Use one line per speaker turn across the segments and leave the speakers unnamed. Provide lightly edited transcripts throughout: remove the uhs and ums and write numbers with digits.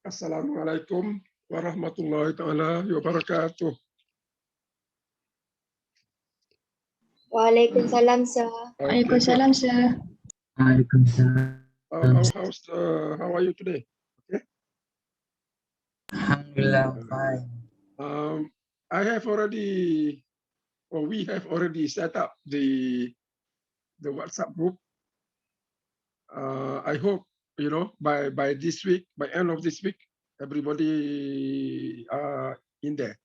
Assalamualaikum warahmatullahi taala wabarakatuh.
Waalaikumsalam, sir.
Waalaikumsalam, sir.
How are you today? Okay.
Alhamdulillah, fine.
I have already, or we have already set up the WhatsApp group. I hope by this week, by end of this week, everybody in there.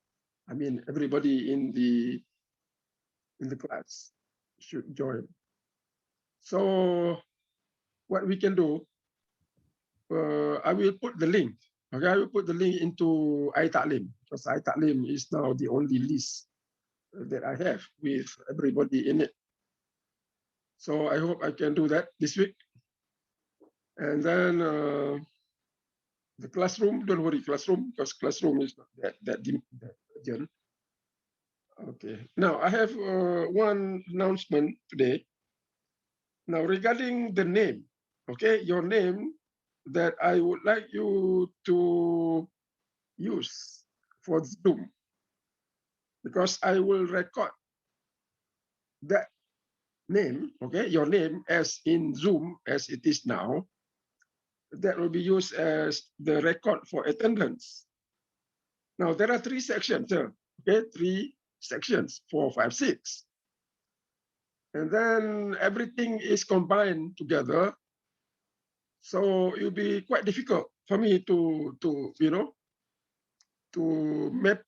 I mean, everybody in the class should join. So what we can do, I will put the link. Okay, I will put the link into iTalim because iTalim is now the only list that I have with everybody in it. So I hope I can do that this week. And then the classroom, don't worry, classroom, because classroom is not that urgent. Okay, now I have one announcement today. Now regarding the name, okay, your name that I would like you to use for Zoom, because I will record that name, okay, your name as in Zoom as it is now. That will be used as the record for attendance. Now there are three sections here, okay, 3 sections, 4, 5, 6. And then everything is combined together. So it'll be quite difficult for me to map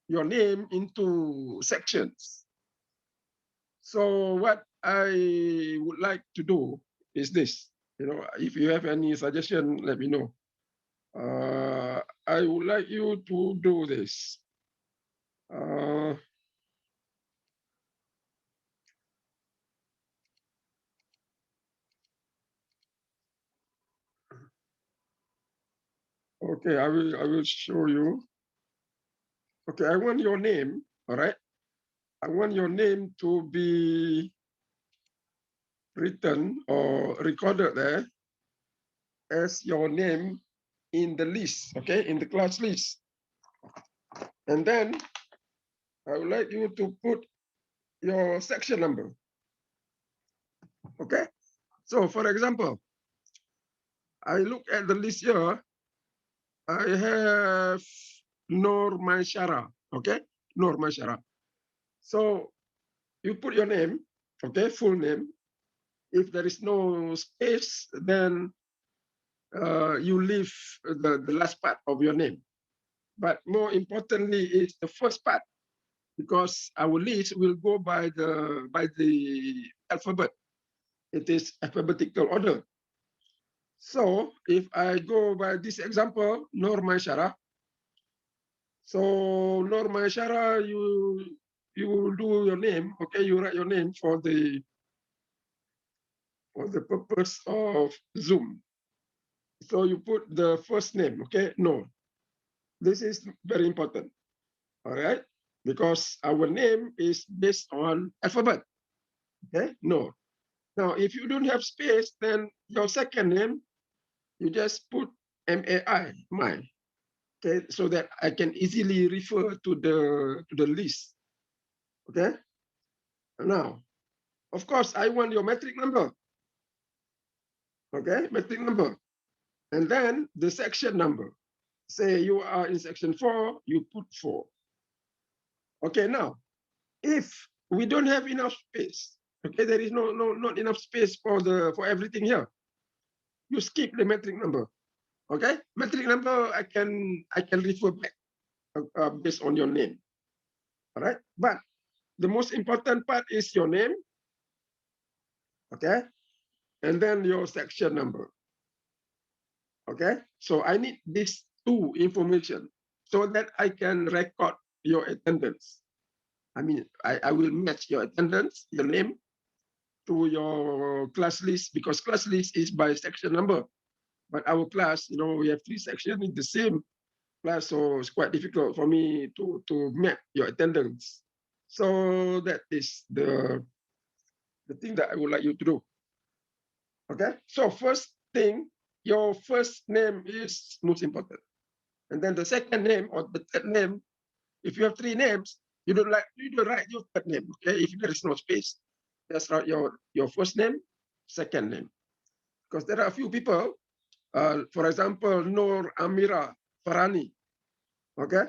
your name into sections. So what I would like to do is this. If you have any suggestion, let me know. I would like you to do this. Okay, I will show you. Okay, I want your name, all right? I want your name to be written or recorded there as your name in the list, okay, in the class list. And then I would like you to put your section number, okay? So for example, I look at the list here, I have Nur Maishara, okay? Nur Maishara. So you put your name, okay, full name. If there is no space, then you leave the last part of your name. But more importantly is the first part, because our list will go by the alphabet. It is alphabetical order. So if I go by this example, Nur Maishara. So Nur Maishara, you will do your name, okay? You write your name for the purpose of Zoom. So you put the first name, okay? No, this is very important, all right? Because our name is based on alphabet, okay? No. Now, if you don't have space, then your second name, you just put MAI, my, okay? So that I can easily refer to the list, okay? Now, of course, I want your metric number, okay? Metric number. And then the section number. Say you are in section 4, you put 4. Okay, now, if we don't have enough space, okay, there is not enough space for everything here, you skip the metric number. Okay, metric number I can refer back based on your name. All right, but the most important part is your name, okay, and then your section number. Okay, so I need these two information so that I can record your attendance. I mean, I will match your attendance, your name, to your class list, because class list is by section number. But our class, we have 3 sections in the same class, so it's quite difficult for me to map your attendance. So that is the thing that I would like you to do. Okay, so first thing, your first name is most important. And then the second name or the third name, if you have three names, you don't write your third name, okay? If there is no space, just write your first name, second name. Because there are a few people, for example, Nur Amira Farani, okay?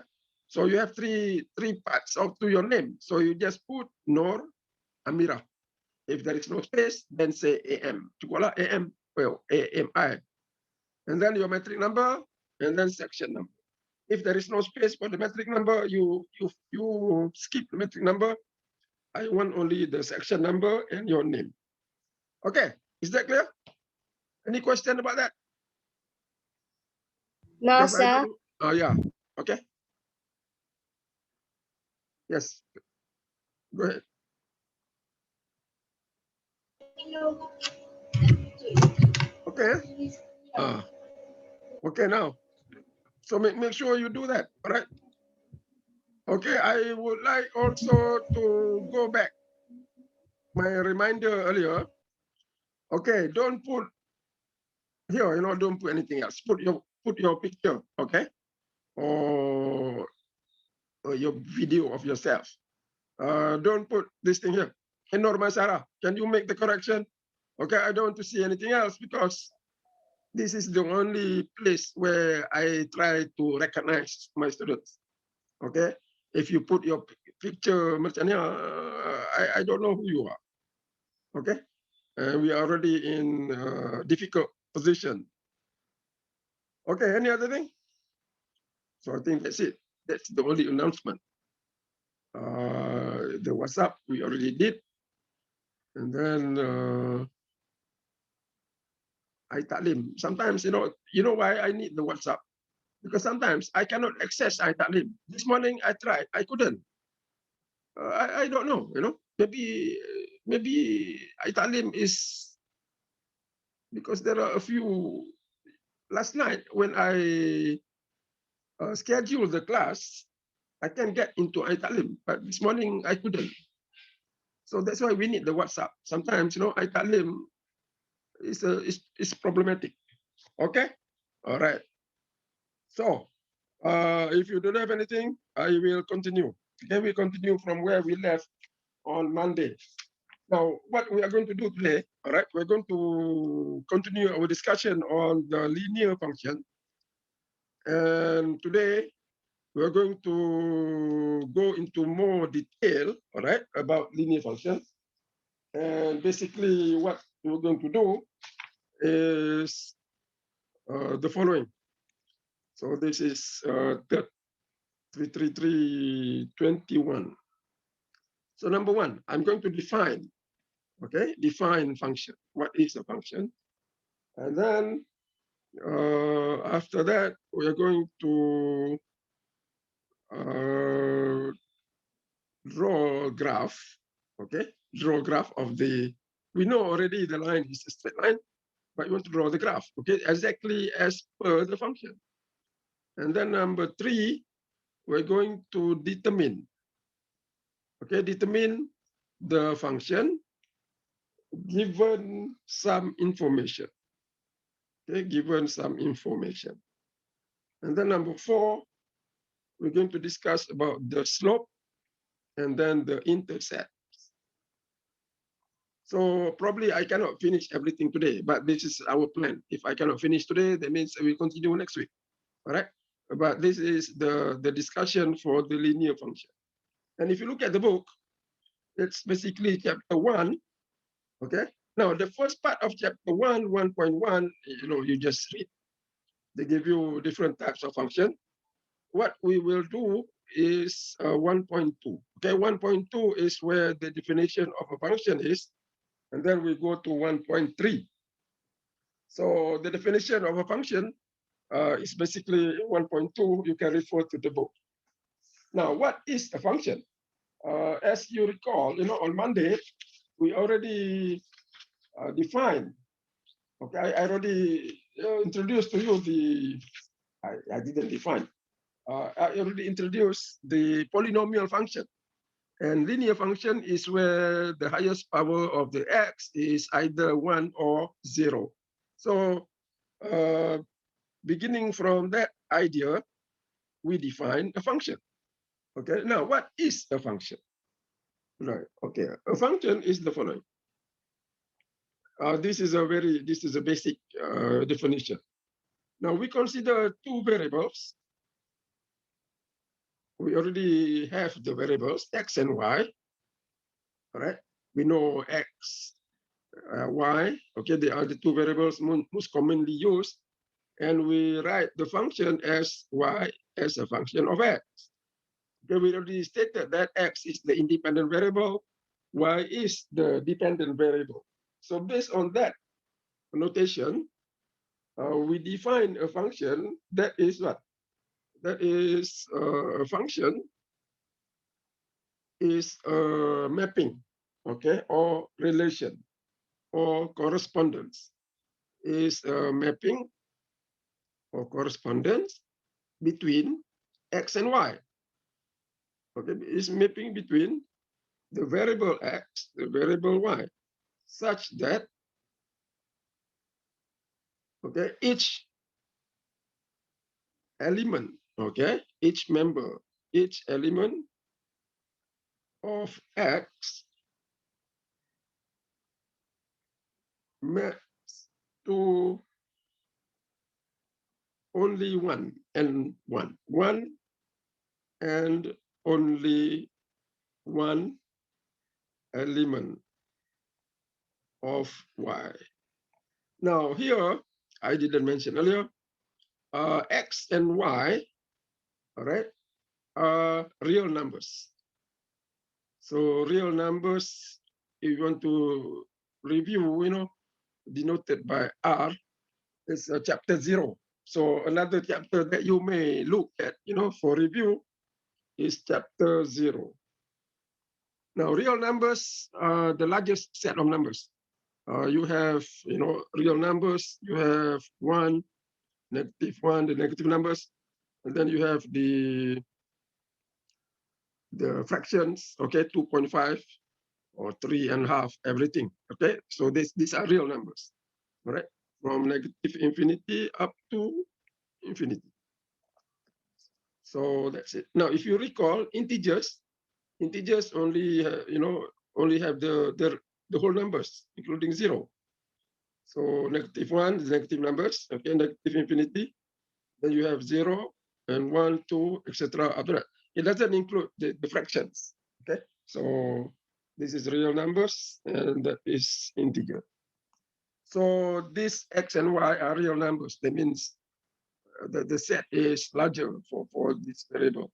So you have three parts to your name. So you just put Nur Amira. If there is no space, then say AM. Cukup lah AM, well, AMI. And then your metric number, and then section number. If there is no space for the metric number, you skip the metric number. I want only the section number and your name. Okay, is that clear? Any question about that?
No, sir.
Oh, yeah, okay. Yes, go ahead. Okay. Okay, now. So make sure you do that, all right? Okay, I would like also to go back my reminder earlier. Okay, don't put here, don't put anything else. Put your picture, okay? Or your video of yourself. Don't put this thing here. Hey, Norma Sarah, can you make the correction? Okay, I don't want to see anything else because this is the only place where I try to recognize my students. Okay, if you put your picture, I don't know who you are. Okay, we are already in a difficult position. Okay, any other thing? So I think that's it. That's the only announcement. The WhatsApp we already did, and then iTalim. Sometimes you know why I need the WhatsApp, because sometimes I cannot access iTalim. This morning I tried, I couldn't. I don't know. Maybe iTalim is because there are a few. Last night when I scheduled the class, I can get into iTalim, but this morning I couldn't. So that's why we need the WhatsApp. Sometimes iTalim is problematic. Okay, all right. So if you don't have anything, I will continue. Okay, we continue from where we left on Monday. Now, what we are going to do today, all right, we're going to continue our discussion on the linear function. And today, we're going to go into more detail, all right, about linear functions. And basically, what we're going to do is the following. So this is 33321. So number one, I'm going to define, okay, define function. What is a function? And then after that, we are going to draw a graph, okay? Draw a graph of we know already the line is a straight line, but you want to draw the graph, okay? Exactly as per the function. And then number three, we're going to determine, okay? Determine the function given some information, okay? Given some information. And then number four, we're going to discuss about the slope and then the intercept. So probably I cannot finish everything today, but this is our plan. If I cannot finish today, that means I will continue next week, all right? But this is the discussion for the linear function. And if you look at the book, it's basically chapter 1, okay? Now, the first part of chapter 1.1, you just read. They give you different types of function. What we will do is 1.2. Okay, 1.2 is where the definition of a function is, and then we go to 1.3. So the definition of a function is basically 1.2. You can refer to the book. Now, what is a function? As you recall, on Monday, we already defined. Okay, I already introduced to you I didn't define. I already introduced the polynomial function. And linear function is where the highest power of the x is either 1 or 0. So beginning from that idea, we define a function. Okay, now what is a function? Right. Okay, a function is the following. This is a basic definition. Now we consider two variables. We already have the variables x and y. All right. We know x, y. Okay, they are the two variables most commonly used, and we write the function as y as a function of x. Okay, we already stated that x is the independent variable, y is the dependent variable. So based on that notation, we define a function that is what? That is a function is a mapping, okay, or relation or correspondence, is a mapping or correspondence between x and y. Okay, is mapping between the variable x, the variable y, such that, okay, each element, okay, each member, each element of x maps to only one and one and only one element of y. Now here, I didn't mention earlier, x and y, all right, are real numbers. So real numbers, if you want to review, denoted by R, is chapter 0. So another chapter that you may look at, for review is chapter 0. Now, real numbers are the largest set of numbers. You have, real numbers. You have one, the negative numbers, and then you have the fractions. Okay, 2.5 or 3.5, everything. Okay, so these are real numbers. All right, from negative infinity up to infinity. So that's it. Now, if you recall, integers only only have the whole numbers, including 0. So -1 is negative numbers, okay, negative infinity. Then you have 0 and 1, 2, etc. After that, it doesn't include the fractions. Okay, so this is real numbers, and that is integer. So this x and y are real numbers. That means the set is larger for this variable.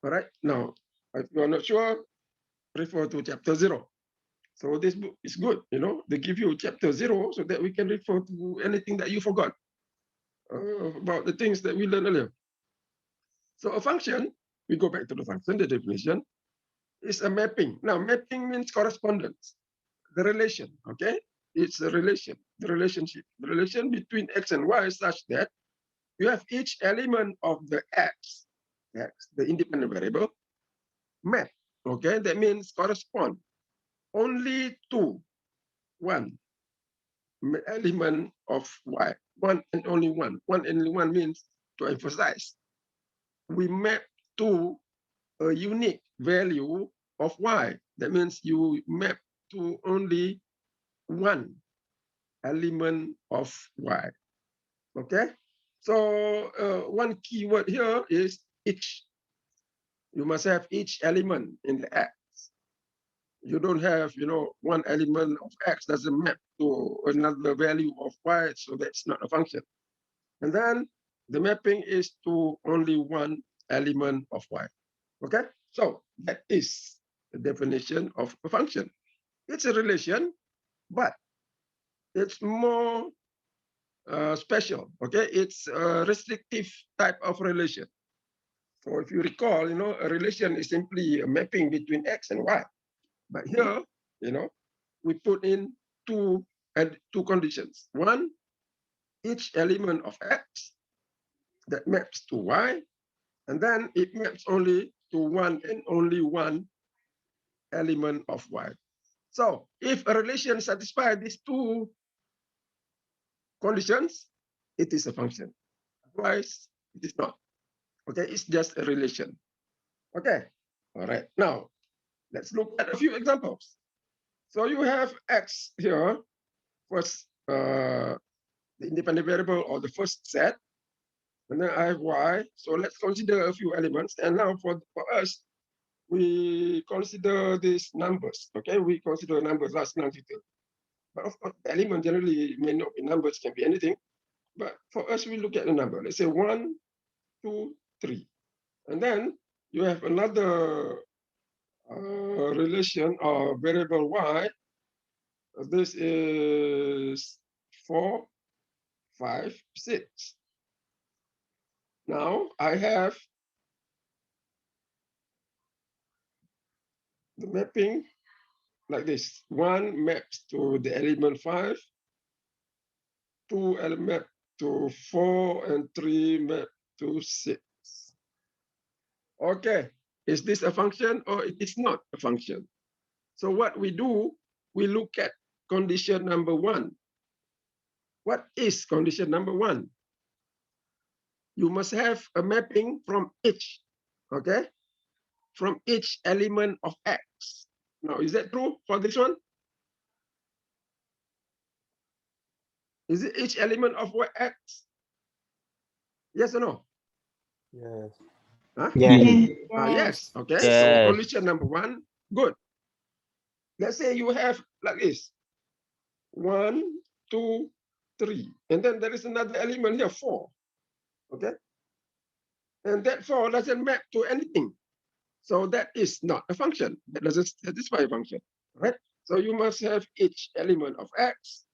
All right. Now, if you are not sure, refer to chapter 0. So this book is good, they give you chapter 0 so that we can refer to anything that you forgot about the things that we learned earlier. So a function, we go back to the function, the definition, is a mapping. Now, mapping means correspondence, the relation, okay? It's a relation, the relationship, the relation between x and y is such that you have each element of the x, the independent variable, map, okay? That means correspond only to one element of y, one and only one. One and only one means, to emphasize, we map to a unique value of y. That means you map to only one element of y. Okay? So one key word here is each. You must have each element in the x. You don't have, one element of x doesn't map to another value of y, so that's not a function. And then the mapping is to only one element of y. Okay, so that is the definition of a function. It's a relation, but it's more special. Okay, it's a restrictive type of relation. So if you recall, a relation is simply a mapping between x and y. But here, we put in two conditions. One, each element of x that maps to y, and then it maps only to one and only one element of y. So if a relation satisfies these two conditions, it is a function. Otherwise, it is not. Okay, it's just a relation. Okay, all right. Now, let's look at a few examples. So you have X here, first, the independent variable or the first set, and then I have Y. So let's consider a few elements. And now for us, we consider these numbers. Okay, we consider numbers as non-zero. But of course, the element generally may not be numbers, can be anything. But for us, we look at the number. Let's say 1, 2, 3. And then you have another relation or variable Y. This is 4, 5, 6. Now I have the mapping like this. 1 maps to the element 5, 2 map to 4, and 3 map to 6. Okay, is this a function or it is not a function? So what we do, we look at condition number 1. What is condition number 1? You must have a mapping from each, okay? From each element of X. Now, is that true for this one? Is it each element of what X? Yes or no?
Yes.
Huh?
Yes.
Yes, okay.
Yes.
So condition number 1, good. Let's say you have like this. 1, 2, 3. And then there is another element here, 4. Okay. And that 4 doesn't map to anything. So that is not a function. That doesn't satisfy a function, right? So you must have each element of X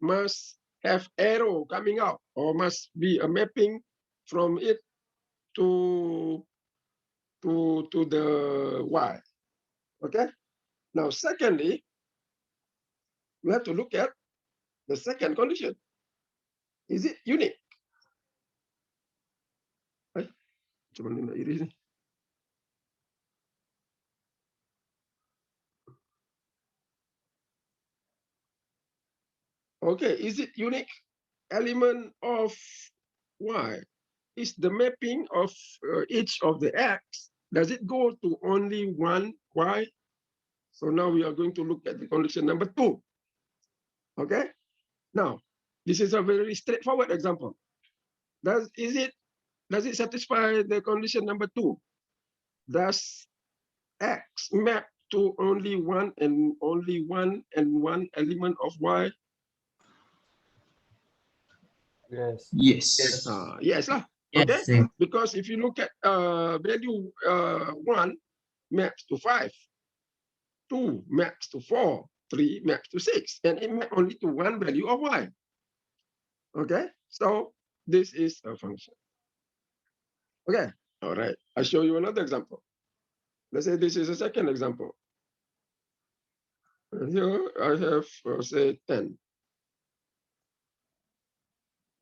must have arrow coming out, or must be a mapping from it to the Y. Okay. Now, secondly, we have to look at the second condition. Is it unique? Cuman nak iris ni. Okay, is it unique element of Y? Is the mapping of each of the X, does it go to only one Y? So now we are going to look at the condition number 2. Okay, now this is a very straightforward example. Does it satisfy the condition number 2? Does X map to only one element of Y?
Yes.
Yes.
Yes lah.
Yes.
Okay,
Same.
because if you look at value 1 maps to 5, 2 maps to 4, 3 maps to 6, and it maps only to one value of Y. Okay, so this is a function. Okay, all right. I'll show you another example. Let's say this is a second example. And here I have, say, 10.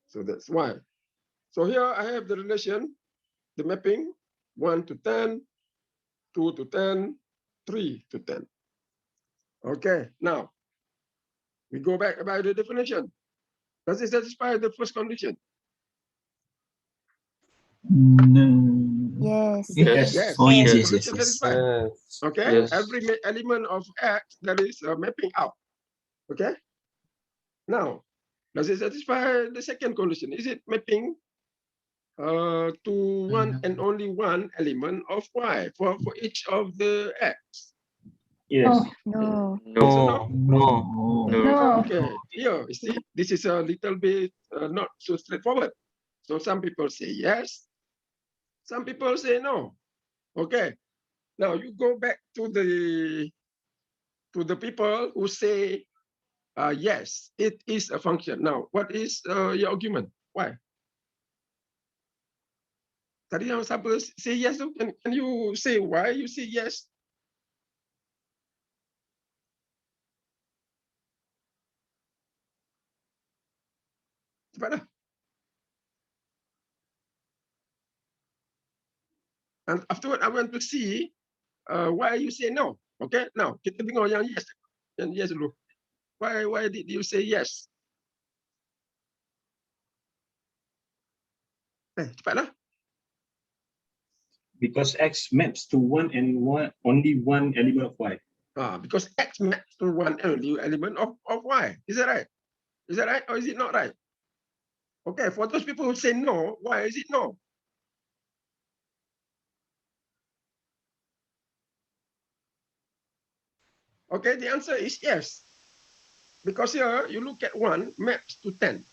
So that's Y. So here I have the relation, the mapping, 1 to 10, 2 to 10, 3 to 10. Okay, now we go back about the definition. Does it satisfy the first condition?
No.
Yes.
Yes.
Yes.
Oh, yes,
The
yes, yes,
condition
yes.
satisfied.
Yes.
Okay,
Yes.
every element of X, there is a mapping out. Okay, now does it satisfy the second condition? Is it mapping to one and only one element of Y for each of the X?
Yes.
Oh, no.
Yes or no?
No.
No.
Okay, here, you see, this is a little bit not so straightforward. So some people say yes, some people say no. Okay, now you go back to the people who say yes, it is a function. Now, what is your argument? Why? Tadi yang siapa say yes tu, can you say why you say yes? Cepatlah. And afterward, I want to see why you say no. Okay, now kita tengok yang yes dulu. Why did you say yes? Cepatlah.
Because X maps to only one element of Y.
Because X maps to one only element of Y. Is that right? Is that right or is it not right? Okay, for those people who say no, why is it no? Okay, the answer is yes. Because here you look at 1 maps to 10,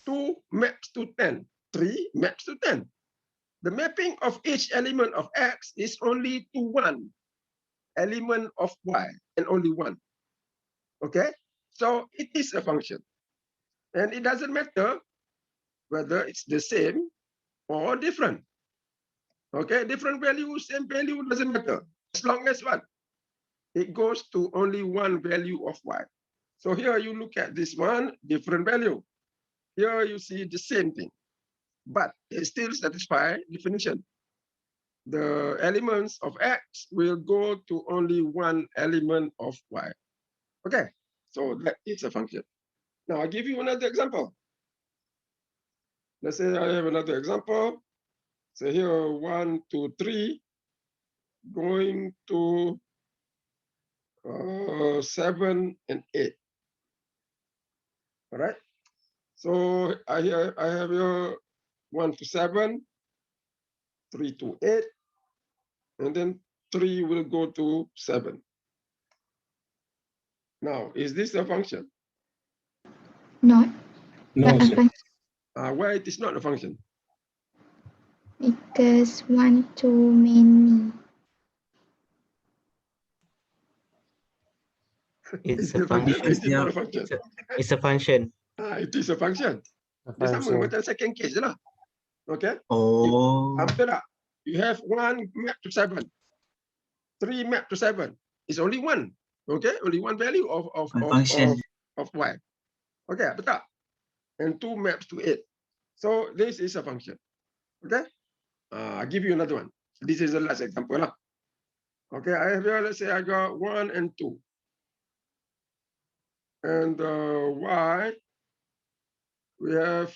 2 maps to 10, 3 maps to 10. The mapping of each element of X is only to one element of Y and only one. Okay, so it is a function. And it doesn't matter whether it's the same or different. Okay, different value, same value, doesn't matter. As long as what? It goes to only one value of Y. So here you look at this one, different value. Here you see the same thing, but it still satisfies definition. The elements of X will go to only one element of Y. Okay, so that is a function. Now I'll give you another example. Let's say I have another example. So here, 1, 2, 3, going to 7 and 8. All right. So I have here 1 to 7, 3 to 8, and then 3 will go to 7. Now, is this a function?
Not.
No,
Not a
sir.
function
Why it is not a function?
because one too many.
It's
Is
a
it a function or is it not a
function.
function?
It's a function.
It is a function.
A
Dia sama
function.
macam second case je lah. Okay.
Oh.
Betul tak? You have 1 map to 7, 3 map to 7. It's only one. Okay, only one value of
function.
Y. Okay, betul. And 2 maps to 8. So this is a function. Okay. I'll give you another one. This is the last example lah. Okay, I have here, let's say I got 1 and 2. And Y, we have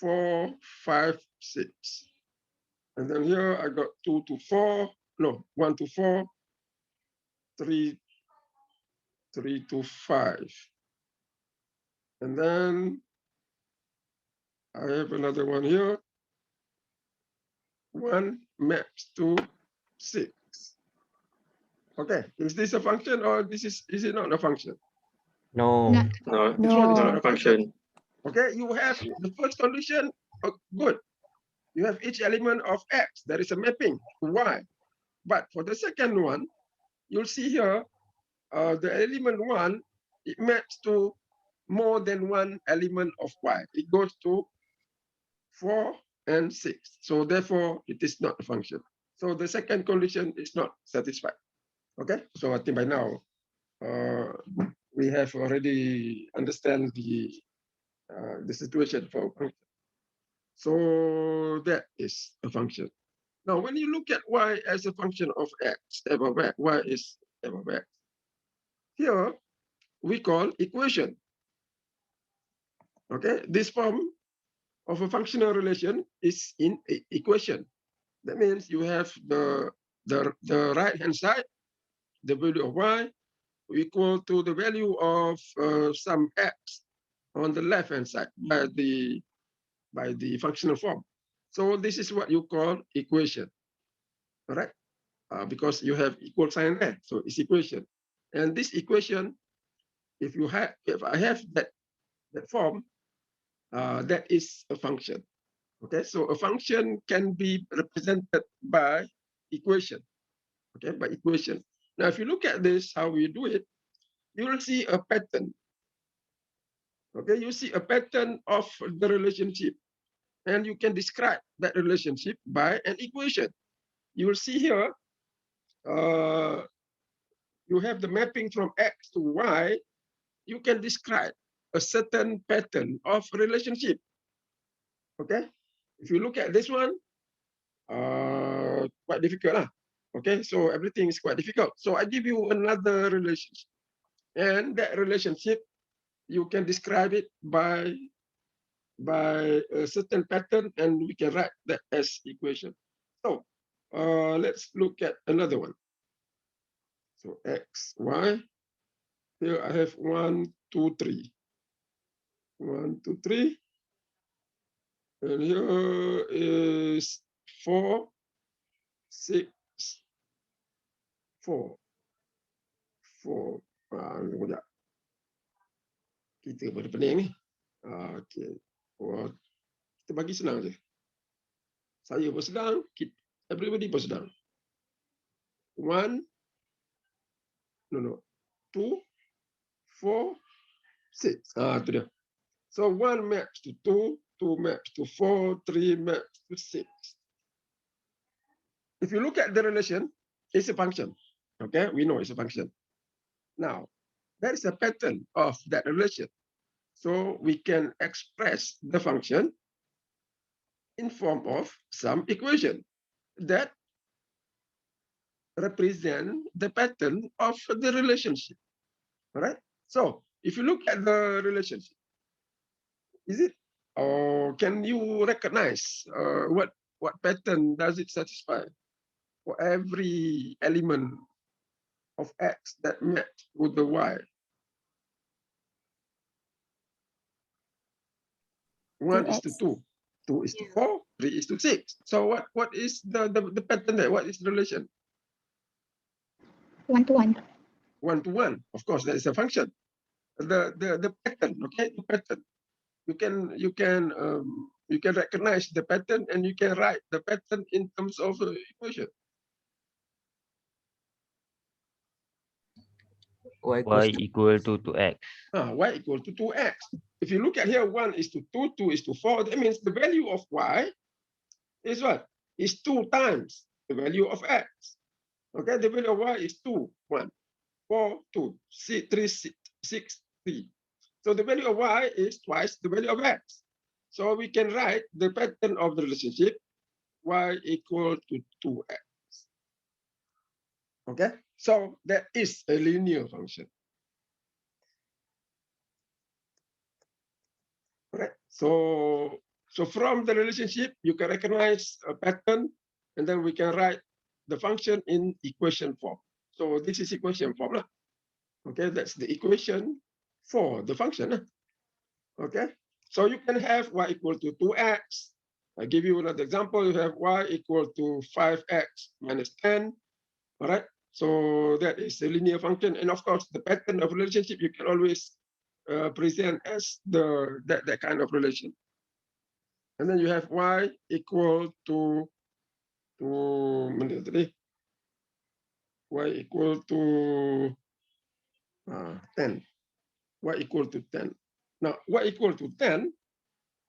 4, 5, 6. And then here I got 2 to 4, no, 1 to 4, 3 to 5. And then I have another one here. 1 maps to 6. Okay, is this a function or is it not a function?
No.
Not.
No,
This one is
No.
not a function. Okay, you have the first condition, good. You have each element of X, there is a mapping to Y. But for the second one, you'll see here, the element 1, it maps to more than one element of Y. It goes to 4 and 6. So therefore, it is not a function. So the second condition is not satisfied. Okay, so I think by now, we have already understand the situation for a function. So that is a function. Now, when you look at Y as a function of X, f of X, Y is f of X. Here, we call equation. Okay, this form of a functional relation is in equation. That means you have the right-hand side, the value of Y, equal to the value of some X on the left-hand side by the functional form. So this is what you call equation, all right? Because you have equal sign there, so it's equation. And this equation, if I have that form, that is a function. Okay, so a function can be represented by equation. Okay, by equation. Now, if you look at this, how we do it, you will see a pattern. Okay, you see a pattern of the relationship, and you can describe that relationship by an equation. You will see here, you have the mapping from X to Y. You can describe a certain pattern of relationship. Okay, if you look at this one, quite difficult lah. Okay, so everything is quite difficult. So I give you another relationship, and that relationship, you can describe it by by a certain pattern, and we can write that as equation. So let's look at another one. So x, y. Here I have 1, 2, 3. 1, 2, 3. And here is 4, 6, 4. 4. Sekejap. Kita pada pening ni. Okay. Oh, kita bagi senang je. Saya pun sedang, everybody pun sedang. 1, no, 2, 4, 6. Itu dia. So 1 maps to 2, 2 maps to 4, 3 maps to 6. If you look at the relation, it's a function. Okay, we know it's a function. Now, there is a pattern of that relation. So we can express the function in form of some equation that represent the pattern of the relationship. All right. So if you look at the relationship, is it, or can you recognize what pattern does it satisfy for every element of x that match with the y? 1 is to 2, 2 is to 4, 3 is to 6. So what is the pattern there? What is the relation?
1 to 1.
1 to 1. Of course, that is a function. The pattern, okay, the pattern. You can recognize the pattern, and you can write the pattern in terms of equation.
Y
Y equal to 2x.
Y equal to 2x. If you look at here, 1 is to 2, 2 is to 4. That means the value of y is what? Is 2 times the value of x. Okay, the value of y is 2, 1, 4, 2, 6, 3, 6, 3. So the value of y is twice the value of x. So we can write the pattern of the relationship y equal to 2x. Okay, so that is a linear function. Right. So from the relationship, you can recognize a pattern, and then we can write the function in equation form. So this is equation form. Okay, that's the equation for the function. Okay, so you can have y equal to 2x. I give you another example. You have y equal to 5x minus 10. All right, so that is a linear function. And of course, the pattern of relationship, you can always present as that kind of relation. And then you have y equal to y equal to 10. Y equal to 10. Now, y equal to 10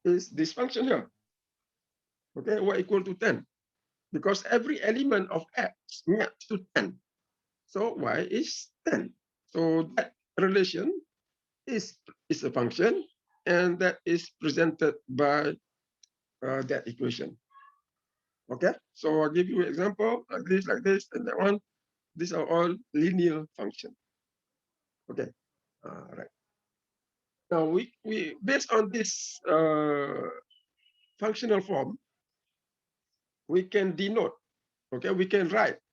is this function here. Okay, y equal to 10. Because every element of x maps to 10. So y is 10. So that relation is a function, and that is presented by that equation. Okay, so I'll give you an example like this, and that one. These are all linear functions. Okay, right. Now we based on this functional form, we can denote. Okay, we can write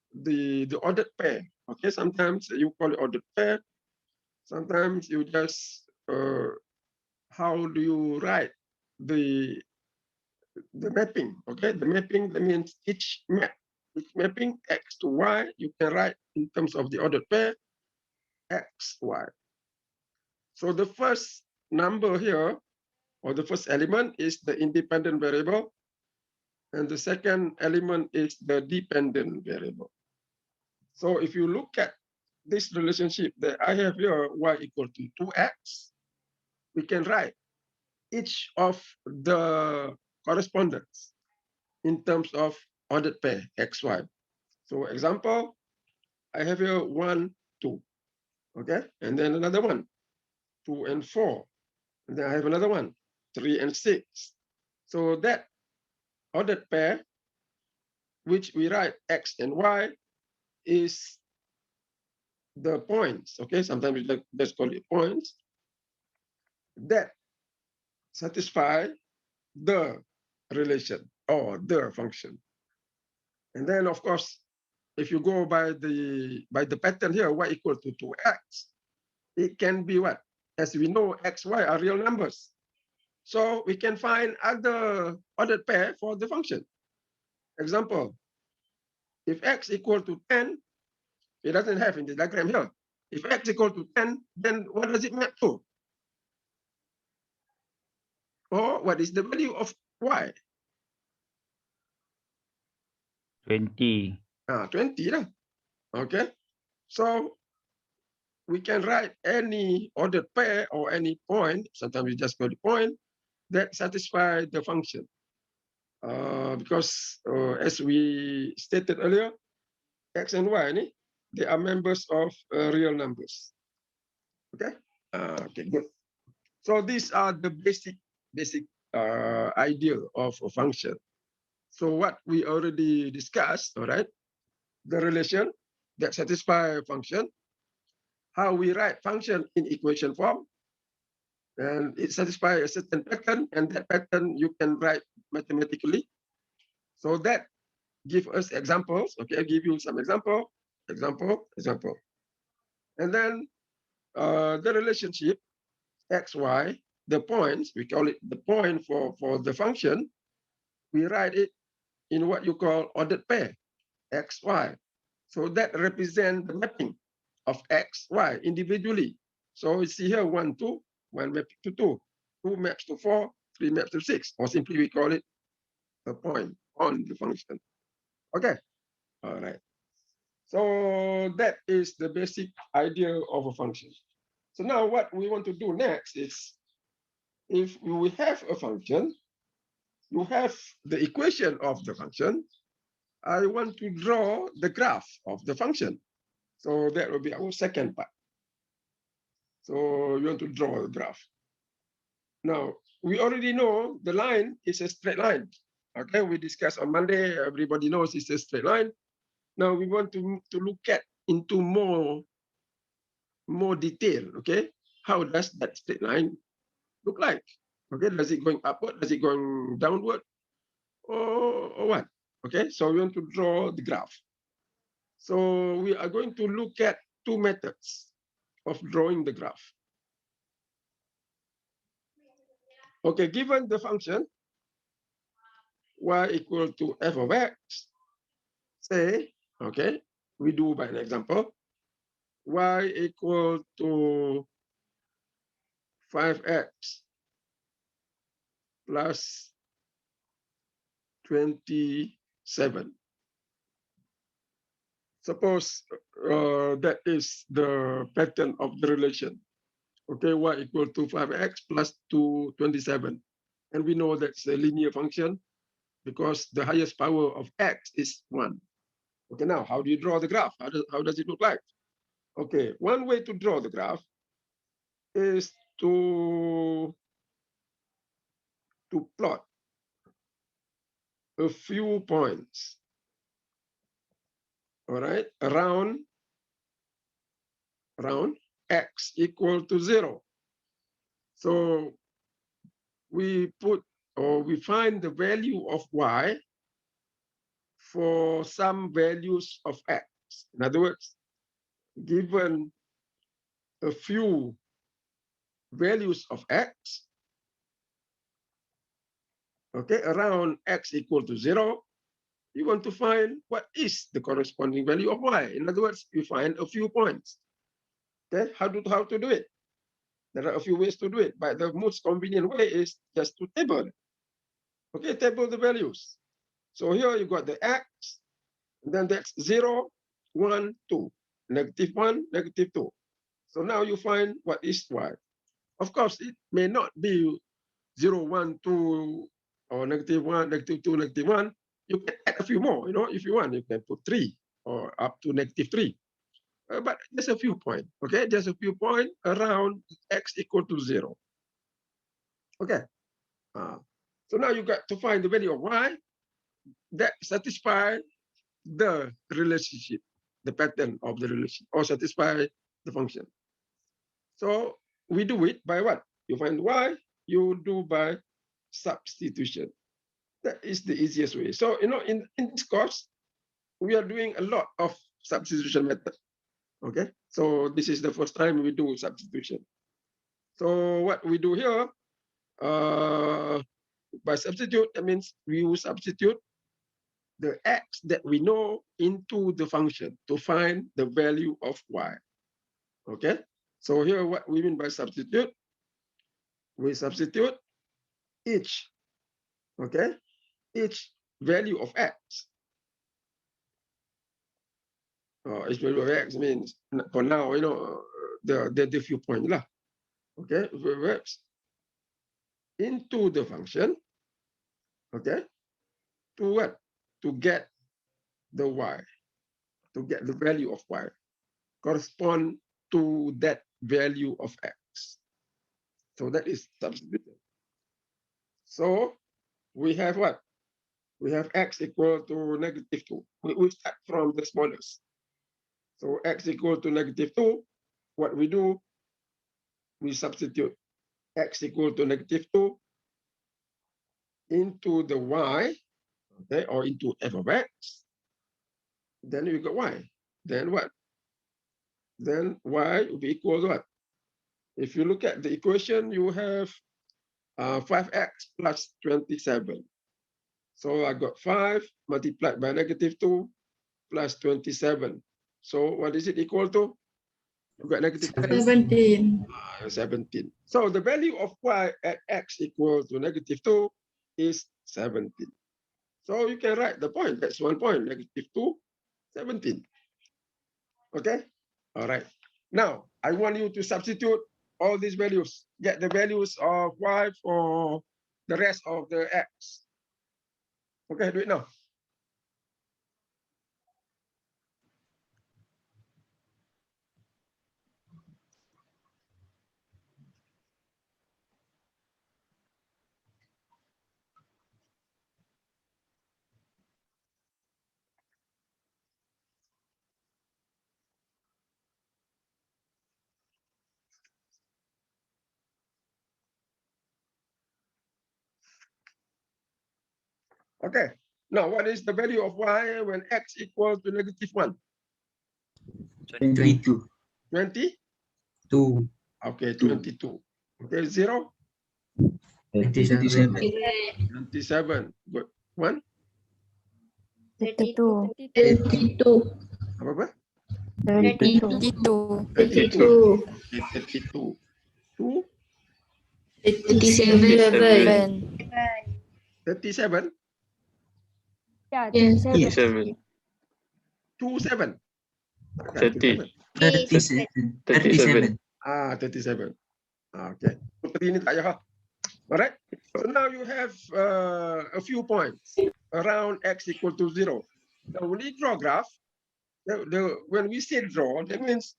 the ordered pair. Okay, sometimes you call it ordered pair. Sometimes you just how do you write the mapping? Okay, the mapping, that means each mapping x to y, you can write in terms of the ordered pair x, y. So the first number here, or the first element, is the independent variable, and the second element is the dependent variable. So if you look at this relationship that I have here, y equal to 2x, we can write each of the correspondence in terms of ordered pair x, y. So example, I have here 1, 2, okay? And then another one, 2 and 4. And then I have another one, 3 and 6. So that ordered pair, which we write x and y, is the points, okay? Sometimes we just call it points. That satisfy the relation or the function. And then, of course, if you go by the pattern here, y equal to 2x, it can be what? As we know, x, y are real numbers. So we can find other ordered pair for the function. Example, if x equal to 10, it doesn't have in the diagram here. If x equal to 10, then what does it map to? Or what is the value of y?
20.
20 lah. Okay. So we can write any ordered pair or any point, sometimes we just call it point, that satisfy the function. Because as we stated earlier, x and y, they are members of real numbers. Okay. Okay, good. So these are the basic idea of a function. So what we already discussed, all right, the relation that satisfy a function, how we write function in equation form, and it satisfies a certain pattern, and that pattern you can write mathematically. So that give us examples. Okay, I'll give you some example. And then the relationship x, y, the points, we call it the point for the function, we write it in what you call ordered pair, x, y. So that represents the mapping of x, y individually. So we see here 1, 2, 1 maps to 2, 2 maps to 4, 3 maps to 6, or simply we call it a point on the function. Okay, all right. So that is the basic idea of a function. So now what we want to do next is, if we have a function, you have the equation of the function, I want to draw the graph of the function. So that will be our second part. So you want to draw a graph. Now, we already know the line is a straight line. Okay, we discussed on Monday, everybody knows it's a straight line. Now we want to look at into more detail, okay? How does that straight line look like? Okay, does it going upward? Does it going downward? Or what? Okay, so we want to draw the graph. So we are going to look at two methods of drawing the graph. Okay, given the function y equal to f of x, say, okay, we do by an example, y equal to 5x plus 27. Suppose that is the pattern of the relation. Okay, y equal to 5x plus 27. And we know that's a linear function because the highest power of x is 1. Okay, now how do you draw the graph? How does it look like? Okay, one way to draw the graph is to plot a few points, all right, around x equal to 0. So we put, or we find the value of y for some values of x. In other words, given a few values of x, okay, around x equal to 0, you want to find what is the corresponding value of y. In other words, you find a few points. Okay, how to do it? There are a few ways to do it, but the most convenient way is just to table. Okay, table the values. So here you got the x, and then that's 0, 1, 2, -1, -2. So now you find what is y. Of course, it may not be 0, 1, 2, or -1, -2, -1. You can add a few more, if you want. You can put 3 or up to -3. But just a few points, okay? Just a few points around x equal to 0. Okay. So now you got to find the value of y that satisfy the relationship, the pattern of the relation, or satisfy the function. So we do it by what? You find y, you do by substitution. That is the easiest way. So, you know, in this course, we are doing a lot of substitution method. Okay, so this is the first time we do substitution. So what we do here, by substitute, that means we will substitute the x that we know into the function to find the value of y. Okay, so here what we mean by substitute, we substitute each, okay, each value of x. Each value of x means, for now, you know, the few points lah. Okay, x into the function, okay, to what? To get the y, to get the value of y, correspond to that value of x. So that is substitution. So we have what? We have x equal to -2. We start from the smallest. So x equal to -2. What we do, we substitute x equal to -2 into the y, okay, or into f of x. Then we got y. Then what? Then y will be equal to what? If you look at the equation, you have 5x plus 27. So I got 5 multiplied by -2 plus 27. So what is it equal to? You got -17. 17. So the value of y at x equals to -2 is 17. So you can write the point. That's 1 point, -2, 17. Okay? All right. Now, I want you to substitute all these values. Get the values of y for the rest of the x. Okay, do it now. Okay. Now, what is the value of y when x equals to -1?
22.
20?
2.
Okay, 22. Okay, 0?
27.
27. Good. 1?
32.
32.
Apa?
32.
32. 32. 2?
37.
37?
Yes.
7.
27.
30.
37. 37.
37. Okay. Ini tak payah. Alright. So now you have a few points around x equal to 0. Now when you draw graph, when we say draw, that means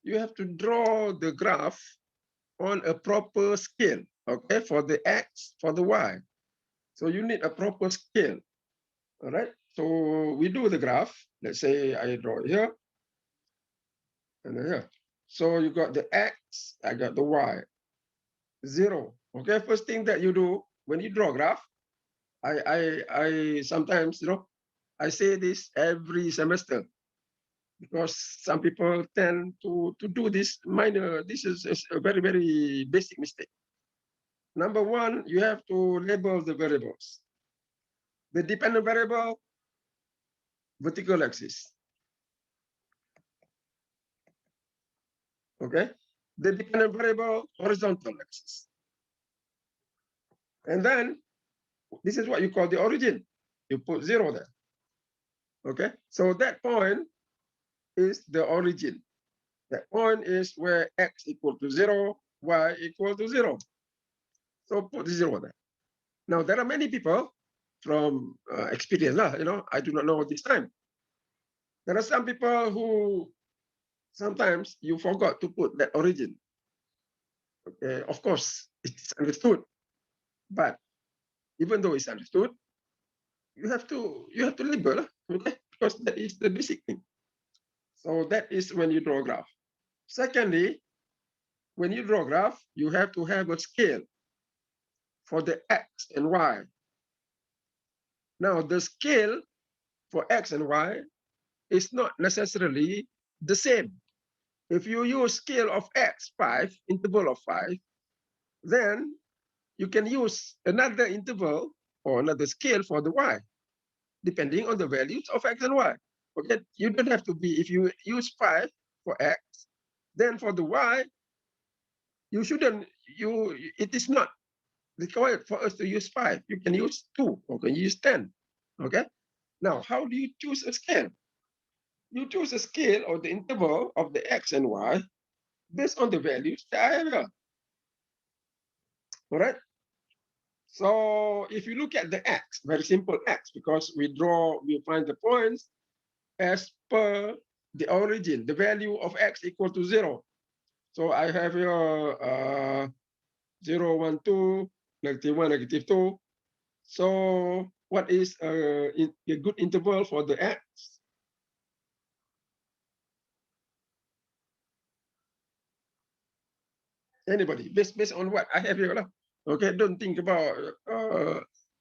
you have to draw the graph on a proper scale. Okay, for the x, for the y. So you need a proper scale. All right. So we do the graph. Let's say I draw here and then here. So you got the x, I got the y. 0. Okay. First thing that you do when you draw a graph, I sometimes, you know, I say this every semester because some people tend to do this minor. This is a very, very basic mistake. Number one, you have to label the variables. The dependent variable, vertical axis. Okay. The dependent variable, horizontal axis. And then this is what you call the origin. You put 0 there. Okay. So that point is the origin. That point is where x equal to 0, y equal to 0. So put 0 there. Now there are many people from experience, you know, I do not know this time. There are some people who sometimes you forgot to put that origin. Okay, of course, it's understood, but even though it's understood, you have to label, okay, because that is the basic thing. So that is when you draw a graph. Secondly, when you draw a graph, you have to have a scale. for the X and Y. Now the scale for X and Y is not necessarily the same. If you use scale of X 5, interval of 5, then you can use another interval or another scale for the Y, depending on the values of X and Y. Okay, you don't have to be, if you use 5 for X, then for the Y, you shouldn't, it is not required for us to use 5. You can use 2 or can use 10. Okay, now how do you choose a scale? You choose a scale or the interval of the X and Y based on the values that I have here. All right. So if you look at the X, very simple X, because we find the points as per the origin, the value of X equal to 0. So I have here 0, 1, 2, -1, -2. So what is a good interval for the X? Anybody? Based on what I have here. Okay, don't think about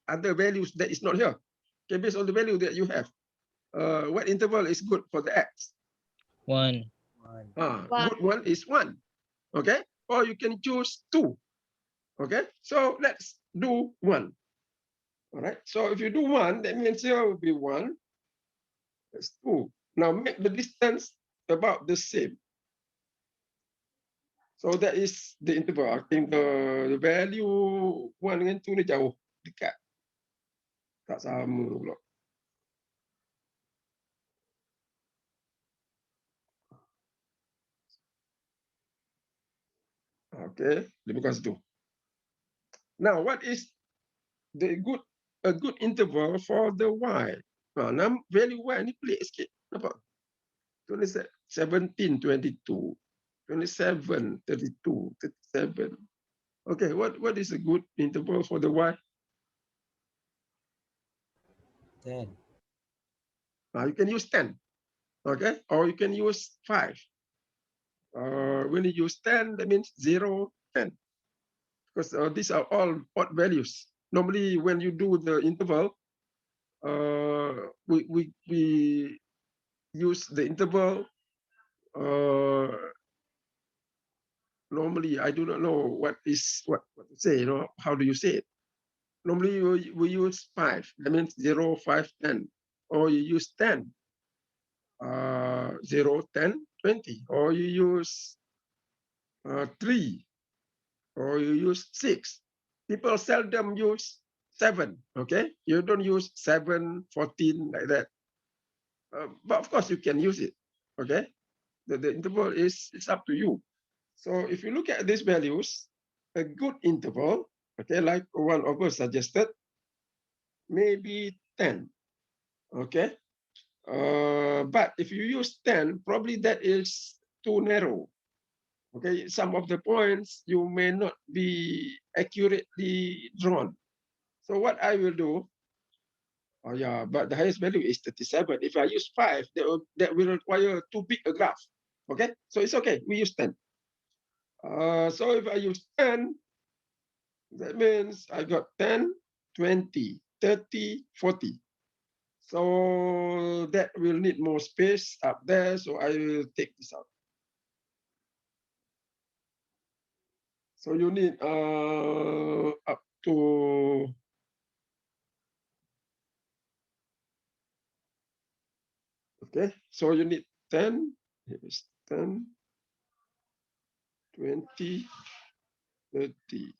other values that is not here. Okay, based on the value that you have. What interval is good for the X?
1.
Good one is 1. Okay, or you can choose 2. Okay, so let's do 1. All right, so if you do 1, that means here will be 1. That's 2. Now make the distance about the same. So that is the interval. I think the value 1 dengan 2 ni jauh, dekat. Tak sama pula. Okay, dia bukan situ. Now, what is a good interval for the Y? Value Y ni pelik sikit. Nampak? 17, 22, 27, 32, 37. Okay, what is a good interval for the Y?
10.
You can use 10. Okay, or you can use 5. When you use 10, that means 0, 10. Because these are all odd values. Normally, when you do the interval, we use the interval. Normally, I do not know what to say. How do you say it? Normally, we use 5. That means 0, 5, 10. Or you use 10. 0, 10, 20. Or you use 3. Or you use 6. People seldom use 7. Okay, you don't use 7, 14 like that. But of course, you can use it. Okay, the interval is up to you. So if you look at these values, a good interval, okay, like one of us suggested, maybe 10. Okay, but if you use 10, probably that is too narrow. Okay, some of the points you may not be accurately drawn. So what I will do, but the highest value is 37. If I use 5, that will require too big a graph. Okay, so it's okay, we use 10. So if I use 10, that means I got 10, 20, 30, 40. So that will need more space up there, so I will take this out. So you need up to okay. So you need 10. Here's 10, 20, 30.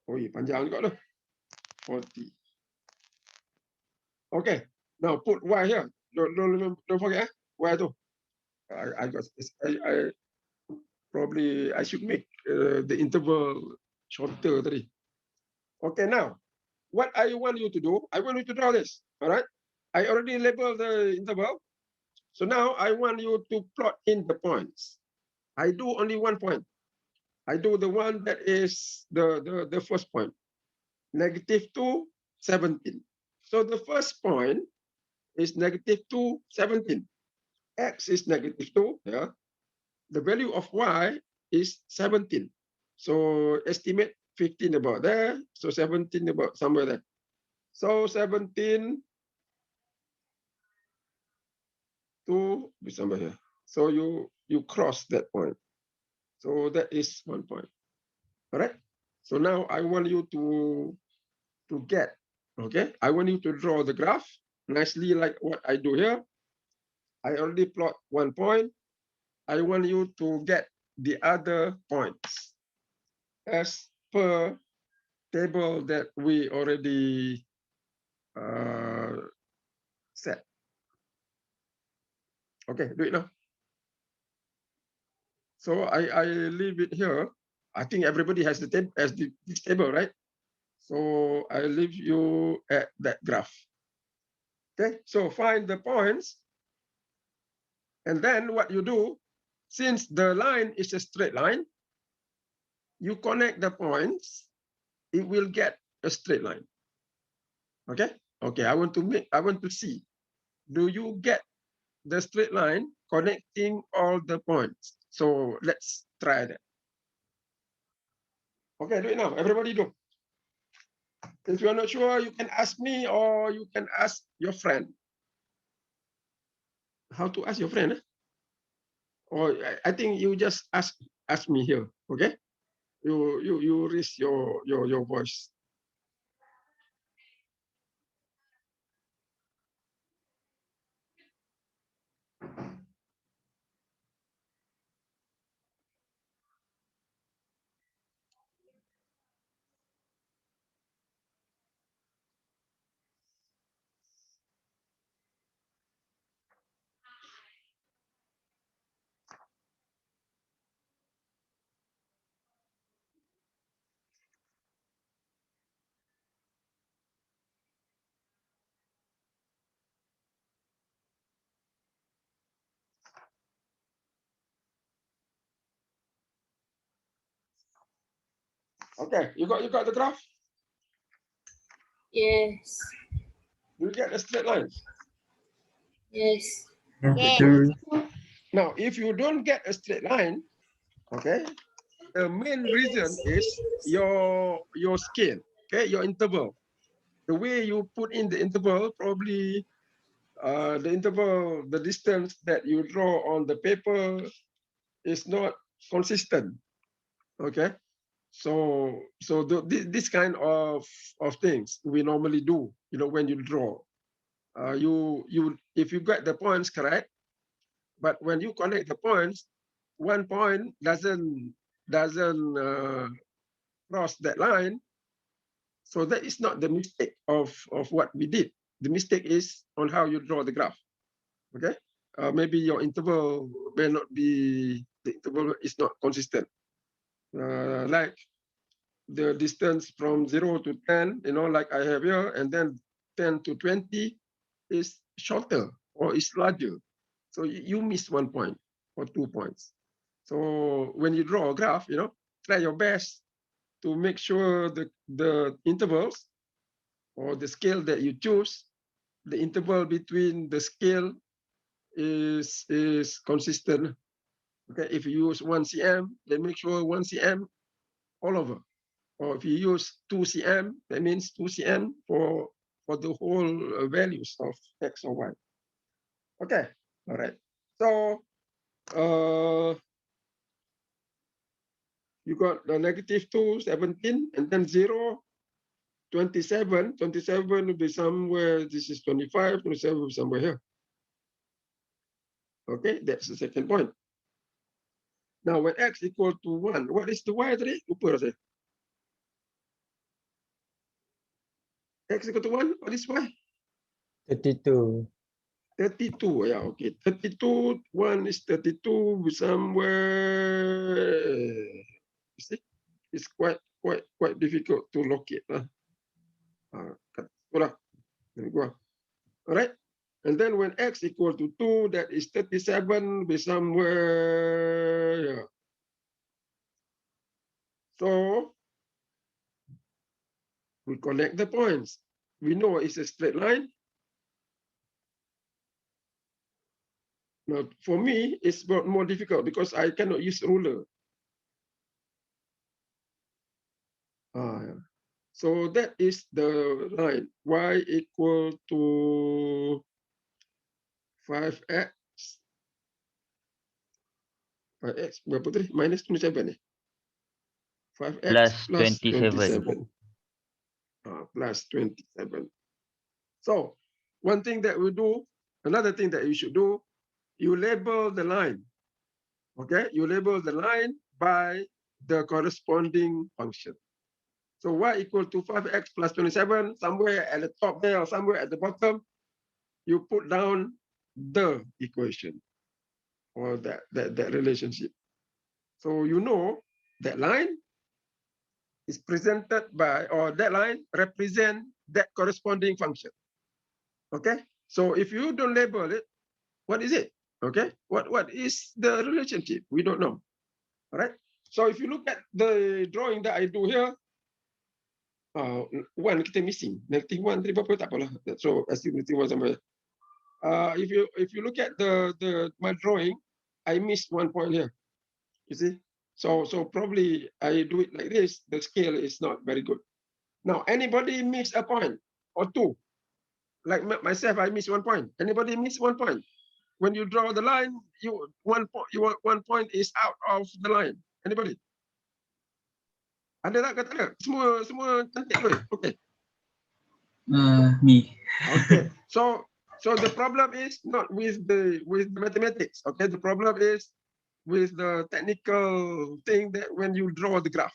Oh, panjang juga lah. 40. Okay. Now put Y here. Don't forget Y tu. I got this. I probably I should make the interval shorter tadi. Okay, now what I want you to do, I want you to draw this. All right. I already labeled the interval. So now I want you to plot in the points. I do only one point. I do the one that is the first point. -2, 17. So the first point is -2, 17. X is -2. Yeah. The value of Y is 17. So estimate 15 about there. So 17 about somewhere there. So 17 to be somewhere here. So you cross that point. So that is 1 point. All right. So now I want you to get, okay? I want you to draw the graph nicely like what I do here. I already plot 1 point. I want you to get the other points as per table that we already set. Okay, do it now. So I leave it here. I think everybody has the table as this table, right? So I leave you at that graph. Okay, so find the points. And then what you do, since the line is a straight line, you connect the points, it will get a straight line. Okay? Okay, I want to see. Do you get the straight line connecting all the points? So let's try that. Okay, do it now. Everybody do. If you're not sure, you can ask me or you can ask your friend. How to ask your friend? Or I think you just ask me here. Okay? You raise your voice. Okay, you got the graph?
Yes.
You get a straight line.
Yes.
Now, if you don't get a straight line, okay, the main reason is your scale, okay, your interval. The way you put in the interval, probably the interval, the distance that you draw on the paper is not consistent, okay? So this kind of things we normally do, you know, when you draw. If you get the points correct, but when you connect the points, 1 point doesn't cross that line. So that is not the mistake of what we did. The mistake is on how you draw the graph. Okay, maybe your interval may not be, the interval is not consistent. Like the distance from 0 to 10, you know, like I have here, and then 10 to 20 is shorter or is larger. So you miss 1 point or 2 points. So when you draw a graph, you know, try your best to make sure the intervals or the scale that you choose, the interval between the scale is consistent. Okay, if you use 1 cm, then make sure 1 cm all over. Or if you use 2 cm, that means 2 cm for the whole values of x or y. Okay, all right. So you got the -2, 17, and then 0, 27. 27 will be somewhere, this is 25, 27 will be somewhere here. Okay, that's the second point. Now, when x equal to 1, what is the y tadi? Lupa saya. X equal to 1, what is y?
32.
32, yeah, okay. 32, 1 is 32, somewhere, you see, it's quite difficult to locate. Let me go. All right. And then when x equal to 2, that is 37, be somewhere, yeah. So we connect the points. We know it's a straight line. Now, for me, it's more difficult because I cannot use ruler. Yeah. So that is the line y equal to 5x. 5x berapa tadi? Minus 27 eh? 5x
Plus 27.
27. Plus 27. So one thing that we do, another thing that you should do, you label the line. Okay, you label the line by the corresponding function. So y equal to 5x plus 27, somewhere at the top there or somewhere at the bottom, you put down the equation or that relationship. So you know that line is presented by, or that line represent that corresponding function. Okay, so if you don't label it, what is it? Okay, what is the relationship? We don't know. All right. So if you look at the drawing that I do here, one kita missing, negative one tadi berapa tak apalah. So assume negative one somewhere. If you look at my drawing, I missed 1 point here. You see, so probably I do it like this. The scale is not very good. Now, anybody miss a point or two? Like myself, I miss 1 point. Anybody miss 1 point? When you draw the line, one point is out of the line. Anybody? Ada tak kata ada? Semua cantik boleh? Okay.
Me.
Okay. So the problem is not with the mathematics. Okay. The problem is with the technical thing that when you draw the graph.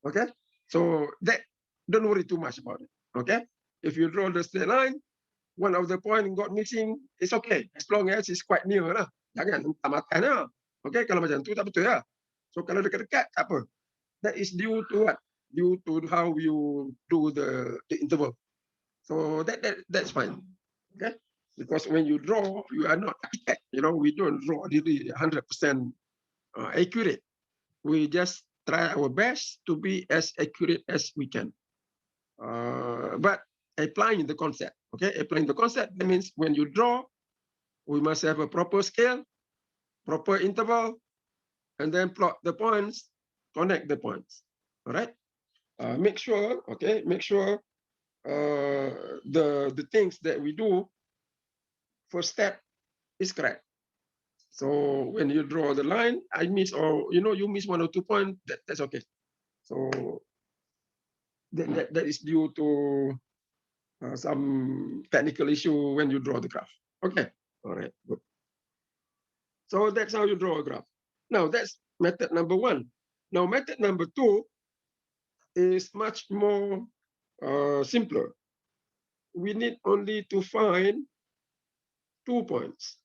Okay. So that don't worry too much about it. Okay. If you draw the straight line, one of the point got missing, it's okay as long as it's quite near lah. Jangan tambahkan lah. Okay. Kalau macam tu tak betul lah. So kalau dekat-dekat tak apa. That is due to what? Due to how you do the interval. So that's fine. Okay. Because when you draw, you are not architect. You know, we don't draw really 100% accurate. We just try our best to be as accurate as we can. But applying the concept. Okay, applying the concept, that means when you draw, we must have a proper scale, proper interval, and then plot the points, connect the points. All right. Make sure the things that we do first step is correct. So when you draw the line, I miss, or you miss 1 or 2 points, that's okay. So that is due to some technical issue when you draw the graph. Okay. All right. Good. So that's how you draw a graph. Now that's method number 1. Now method number 2 is much more simpler. We need only to find 2 points.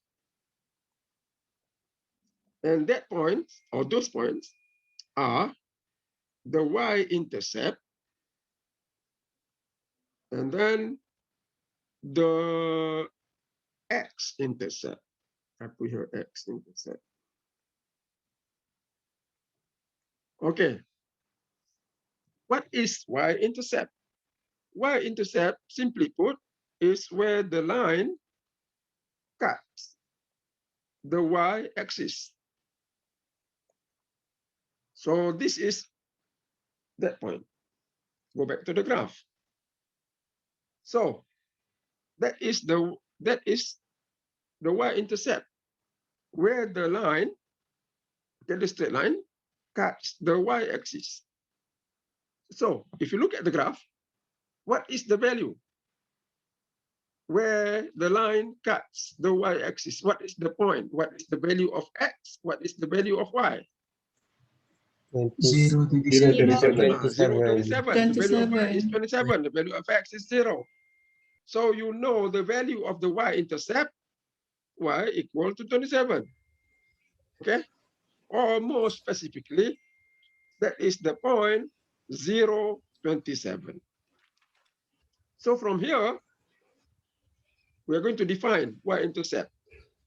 And that point, or those points, are the y-intercept and then the x-intercept. I put here x-intercept. Okay. What is y-intercept? Y-intercept, simply put, is where the line cuts the y-axis. So this is that point. Go back to the graph. So that is the y-intercept, where the line, the straight line, cuts the y-axis. So if you look at the graph, what is the value where the line cuts the y-axis? What is the point? What is the value of x? What is the value of y?
0 to
27.
27. The value of y is 27. The value of x is 0. So you know the value of the y-intercept, y equal to 27. Okay? Or more specifically, that is the point 0, 27. So from here, we are going to define y-intercept.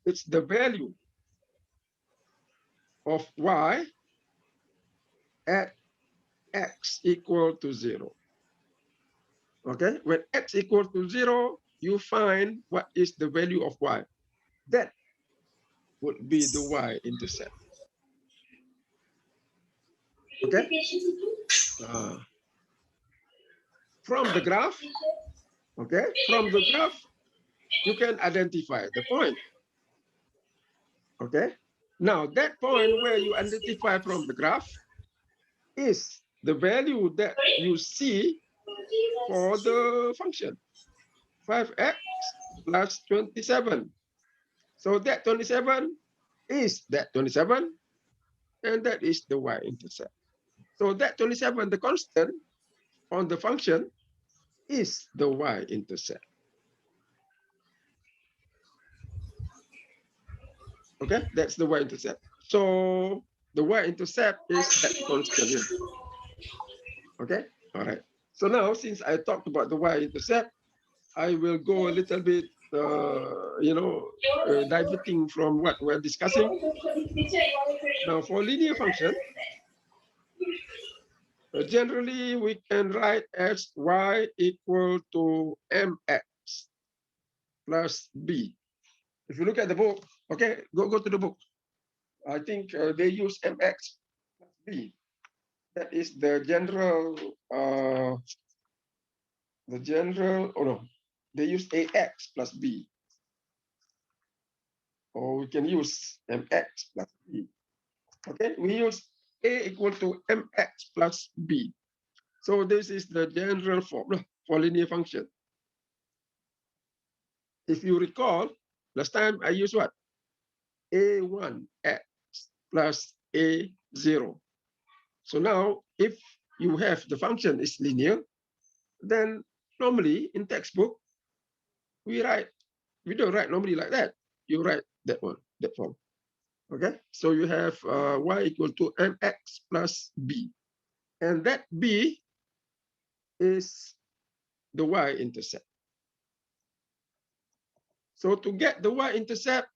It's the value of y at x equal to 0. Okay, when x equal to 0, you find what is the value of y. That would be the y-intercept. Okay. from the graph, okay, from the graph, you can identify the point. Okay. Now that point where you identify from the graph is the value that you see for the function 5x plus 27. So that 27 is that 27, and that is the y-intercept. So that 27, the constant on the function, is the y-intercept. Okay, that's the y-intercept. So the y-intercept is that constant here. Okay, all right. So now, since I talked about the y-intercept, I will go a little bit, diverting from what we're discussing. Now, for linear function, generally we can write as y equal to mx plus b. If you look at the book, okay, go to the book. I think they use mx plus b. That is the general, oh no, they use ax plus b. Or we can use mx plus b. Okay, we use a equal to mx plus b. So this is the general formula for linear function. If you recall, last time I used what? a1x plus a0. So now, if you have the function is linear, then normally in textbook, we don't write normally like that. You write that one, that form. Okay, so you have y equal to mx plus b. And that b is the y-intercept. So to get the y-intercept,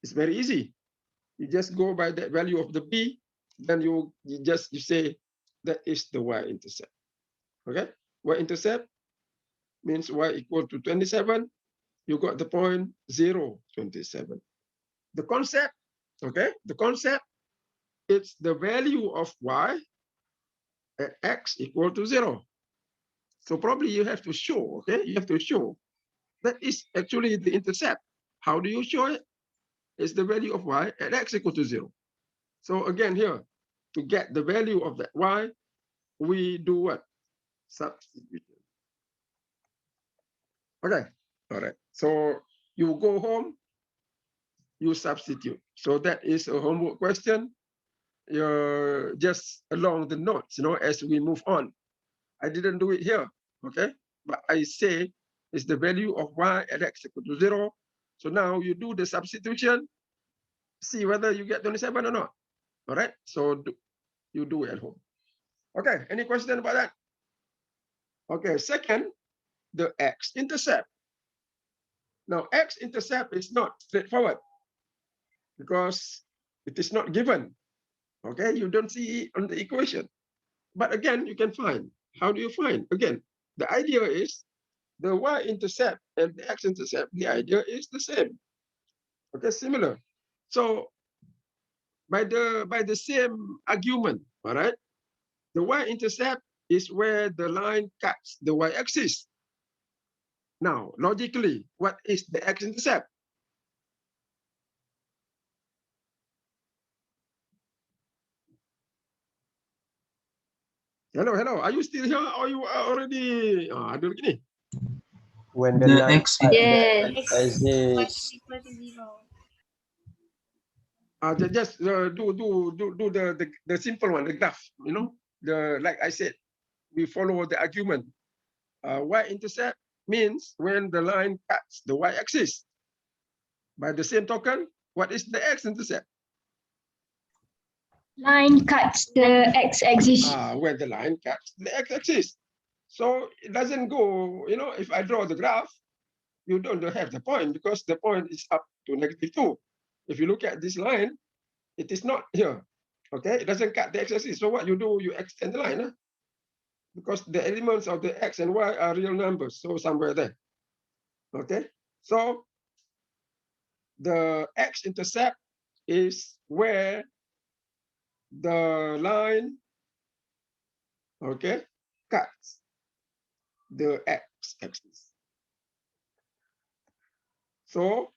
it's very easy. You just go by that value of the b, then you say that is the y-intercept. Okay, y-intercept means y equal to 27. You got the point 0, 27. The concept, okay, the concept, it's the value of y at x equal to 0. So probably you have to show, okay, you have to show that is actually the intercept. How do you show it? It's the value of y at x equal to 0. So again here, to get the value of that y, we do what? Substitution. Okay, all right. So you go home, you substitute. So that is a homework question. You're just along the notes, as we move on. I didn't do it here, okay? But I say it's the value of y at x equal to 0. So now you do the substitution, see whether you get 27 or not. All right, so you do it at home. Okay, any question about that? Okay, second, the x-intercept. Now, x-intercept is not straightforward because it is not given. Okay, you don't see it on the equation. But again, you can find. How do you find? Again, the idea is the y-intercept and the x-intercept, the idea is the same. Okay, similar. So by the same argument, all right, the y-intercept is where the line cuts the y-axis. Now, logically, what is the x-intercept? Hello, are you still here or you are already? Ada begini.
When the
The
line
X
cut
Yes.
the axis,
Equal to 0.
Just do the simple one, the graph. Like I said, we follow the argument. Y-intercept means when the line cuts the y-axis. By the same token, what is the x-intercept?
Line cuts the x-axis.
Where the line cuts the x-axis. So it doesn't go, if I draw the graph, you don't have the point because the point is up to -2. If you look at this line, it is not here. Okay, it doesn't cut the x-axis. So what you do, you extend the line, because the elements of the x and y are real numbers, so somewhere there. Okay, so the x-intercept is where the line, okay, cuts the x-axis. So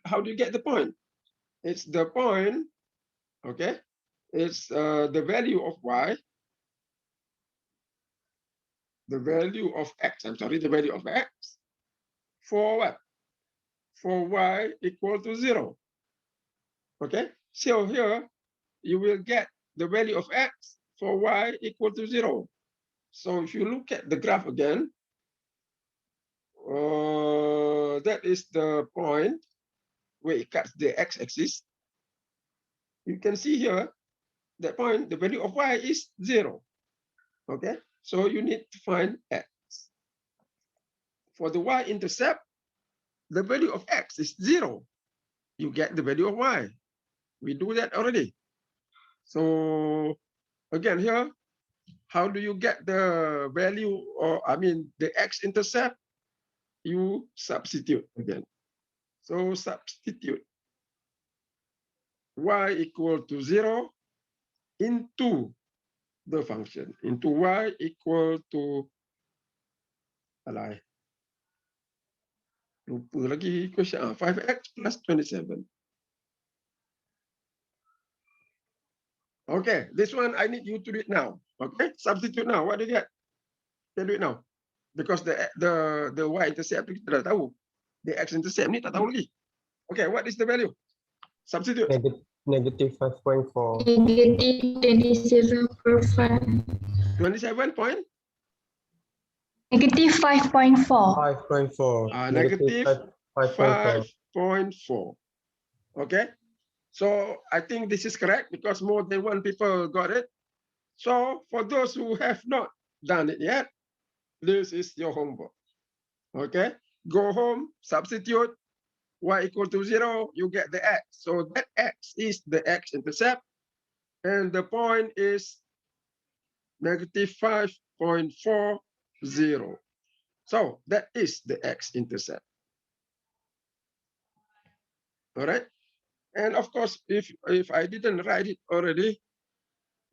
how do you get the point? It's the point, okay? It's the value of y, the value of x, the value of x for what? For y equal to 0. Okay, so here you will get the value of x for y equal to 0. So if you look at the graph again, that is the point where it cuts the x-axis. You can see here, that point, the value of y is 0. Okay, so you need to find x. For the y-intercept, the value of x is 0. You get the value of y. We do that already. So again here, how do you get the value, or the x-intercept? You substitute again. So substitute y equal to 0 into the function, into y equal to, lupa lagi question, 5x plus 27. Okay, this one I need you to do it now. Okay, substitute now. What do you get? Can do it now. Because the y-intercept kita dah tahu. The x-intercept ni tak tahu lagi. Okay, what is the value? Substitute.
Negative 5.4.
Negative 27.5.
27 point?
Negative 5.4.
5.4.
Negative
5.4.
5.4. Okay, so I think this is correct because more than one people got it. So for those who have not done it yet, this is your homework. Okay, go home, substitute y equal to 0, you get the x. So that x is the x-intercept, and the point is negative 5.40. So that is the x-intercept. All right. And of course, if I didn't write it already,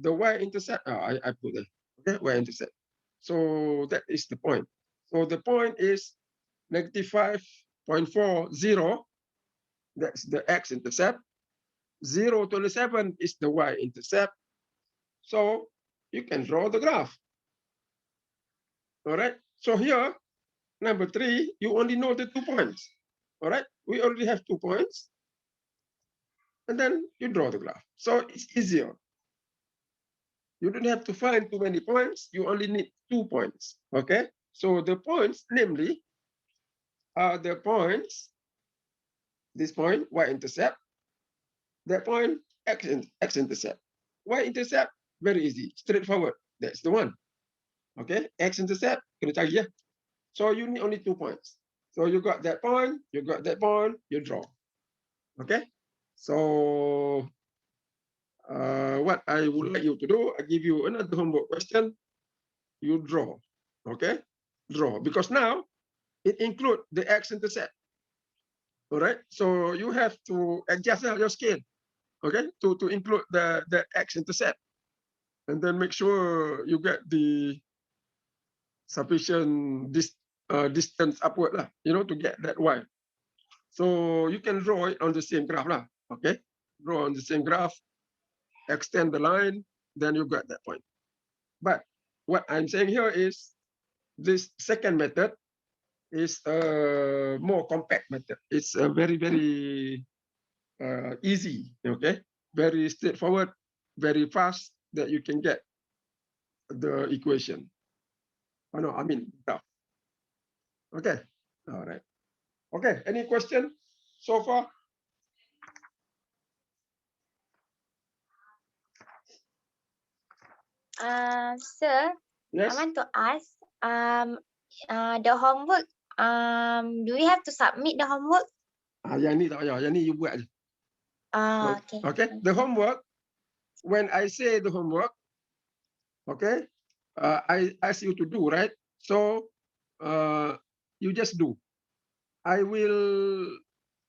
the y-intercept, I put it, okay, y-intercept. So that is the point. So the point is negative 5.40. That's the x-intercept. 0.27 is the y-intercept. So you can draw the graph. All right. So here, number 3, you only know the 2 points. All right. We already have 2 points. And then you draw the graph. So it's easier. You don't have to find too many points. You only need 2 points. Okay. So the points, namely, are the points, this point, y-intercept, that point, x-intercept. Y-intercept, very easy, straightforward. That's the one. Okay, x-intercept, kena cari ya. So you need only 2 points. So you got that point, you got that point, you draw. Okay, so what I would like you to do, I give you another homework question. You draw. Okay, draw, because now it includes the x-intercept. All right, so you have to adjust your scale, okay, to include the x-intercept, and then make sure you get the sufficient distance upward lah, to get that y. So you can draw it on the same graph lah, okay, draw on the same graph, extend the line, then you got that point. But what I'm saying here is this second method is a more compact method. It's a very, very easy, okay, very straightforward, very fast, that you can get the equation. Oh no, I mean graph. Okay, all right. Okay, any question so far?
Sir,
Yes.
I want to ask, the homework, do we have to submit the homework?
Yang ni tak payah, yang ni you buat je.
Okay.
Okay, the homework, when I say the homework, okay, I ask you to do, right? So you just do. I will,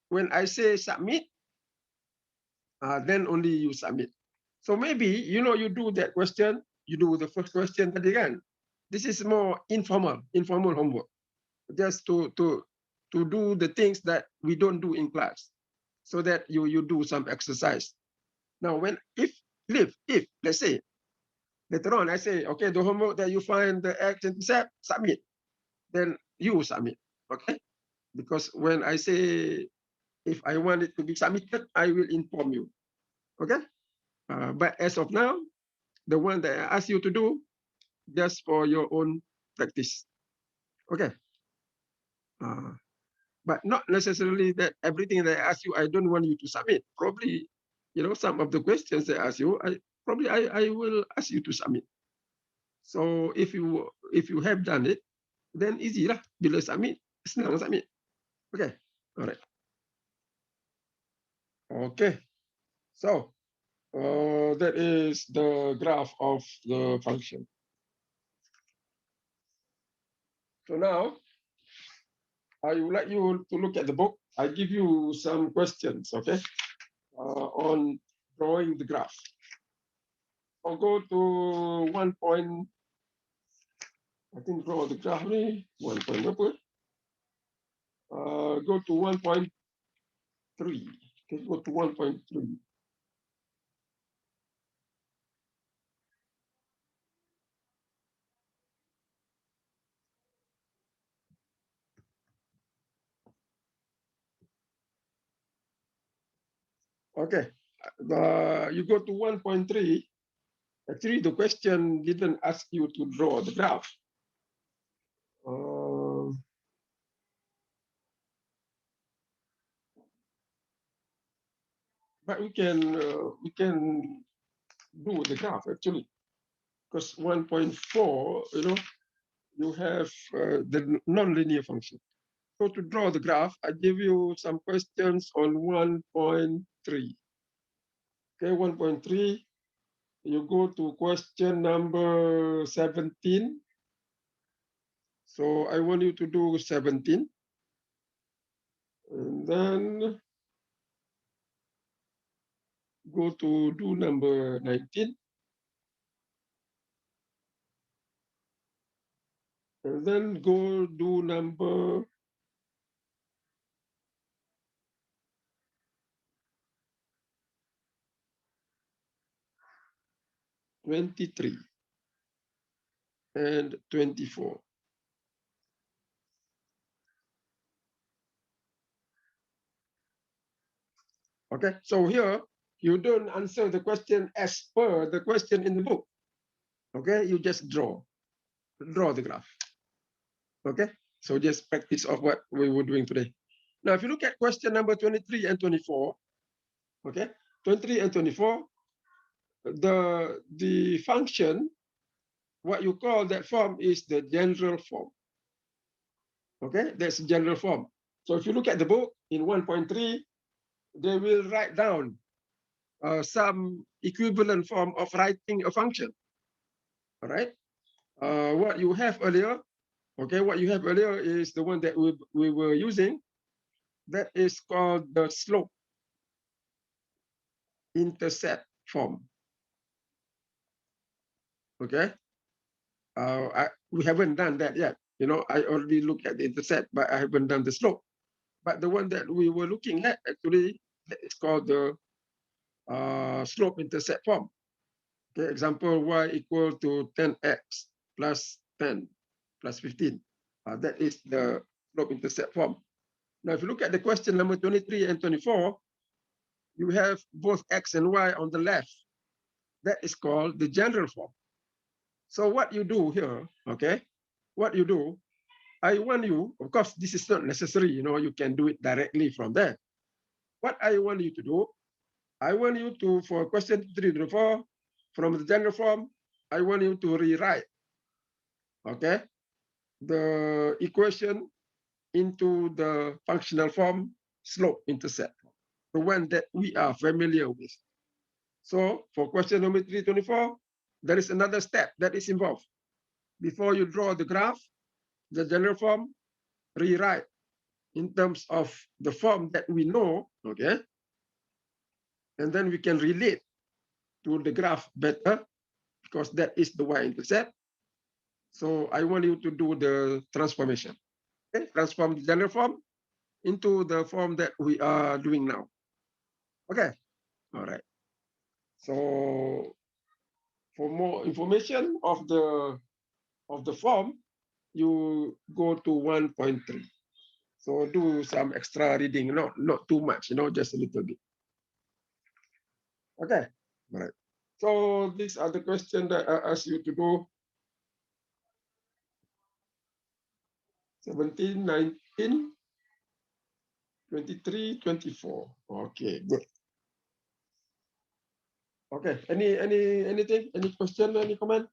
when I say submit, then only you submit. So maybe, you do that question, you do the first question tadi kan? This is more informal homework, just to do the things that we don't do in class, so that you do some exercise. Now, if let's say later on I say, okay, the homework that you find the X-Intercept, submit, then you submit, okay? Because when I say if I want it to be submitted, I will inform you, okay? But as of now, the one that I ask you to do, just for your own practice, okay? But not necessarily that everything that I ask you, I don't want you to submit. Probably, some of the questions that I ask you, I will ask you to submit. So if you have done it, then easy lah. Bila submit, senang submit. Okay, all right. Okay, so that is the graph of the function. So now, I would like you to look at the book. I give you some questions, okay, on drawing the graph. I'll go to 1 point, I think draw the graph ni, 1 point berapa? Go to 1.3. Okay, go to 1.3. Okay, you go to 1.3. Actually, the question didn't ask you to draw the graph. But we can do the graph actually, because 1.4, you have the nonlinear function. So to draw the graph, I give you some questions on 1.3. Okay, 1.3. You go to question number 17. So I want you to do 17. And then go to do number 19. And then go do number 23 and 24. Okay, so here you don't answer the question as per the question in the book. Okay, you just draw the graph. Okay, so just practice of what we were doing today. Now, if you look at question number 23 and 24, okay, 23 and 24, the function, what you call that form is the general form. Okay, that's general form. So if you look at the book in 1.3, they will write down some equivalent form of writing a function. All right. What you have earlier, okay, what you have earlier is the one that we were using. That is called the slope intercept form. Okay. We haven't done that yet. I already looked at the intercept, but I haven't done the slope. But the one that we were looking at actually is called the slope intercept form. Okay, example, y equal to 10x plus 10 plus 15. That is the slope intercept form. Now, if you look at the question number 23 and 24, you have both x and y on the left. That is called the general form. So what you do here, okay, what you do, I want you, of course, this is not necessary, you can do it directly from there. What I want you to do, I want you to, for question 3 to 4, from the general form, I want you to rewrite, okay, the equation into the functional form slope intercept, the one that we are familiar with. So for question number 324, there is another step that is involved. Before you draw the graph, the general form, rewrite in terms of the form that we know, okay? And then we can relate to the graph better, because that is the y-intercept. So I want you to do the transformation. Okay, transform the general form into the form that we are doing now. Okay, all right. So for more information of the form, you go to 1.3. So do some extra reading, not too much, just a little bit. Okay, all right. So these are the questions that I asked you to do. 17, 19, 23, 24. Okay, good. Okay, anything, any question, any comment?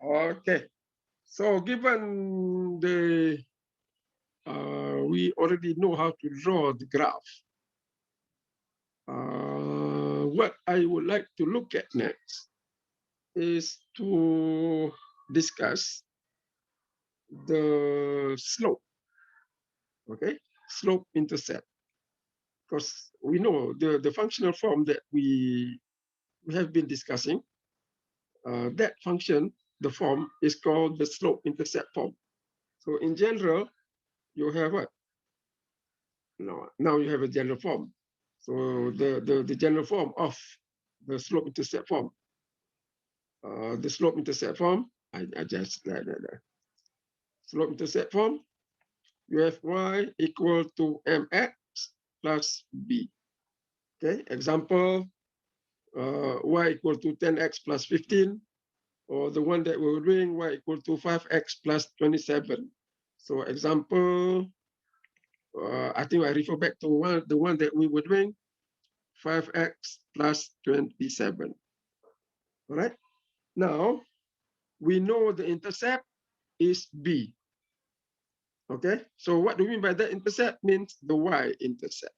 Okay, so given we already know how to draw the graph. What I would like to look at next is to discuss the slope, okay? Slope intercept, because we know the functional form that we have been discussing, that function, the form is called the slope intercept form. So in general, you have what? Now you have a general form. So the general form of the slope intercept form. The slope intercept form, I just slope intercept form, you have y equal to mx plus b. Okay, example, y equal to 10x plus 15, or the one that we were doing, y equal to 5x plus 27. So example, I think I refer back to the one that we were doing, 5x plus 27. All right. Now, we know the intercept is b. Okay, so what do we mean by that intercept? Means the y-intercept.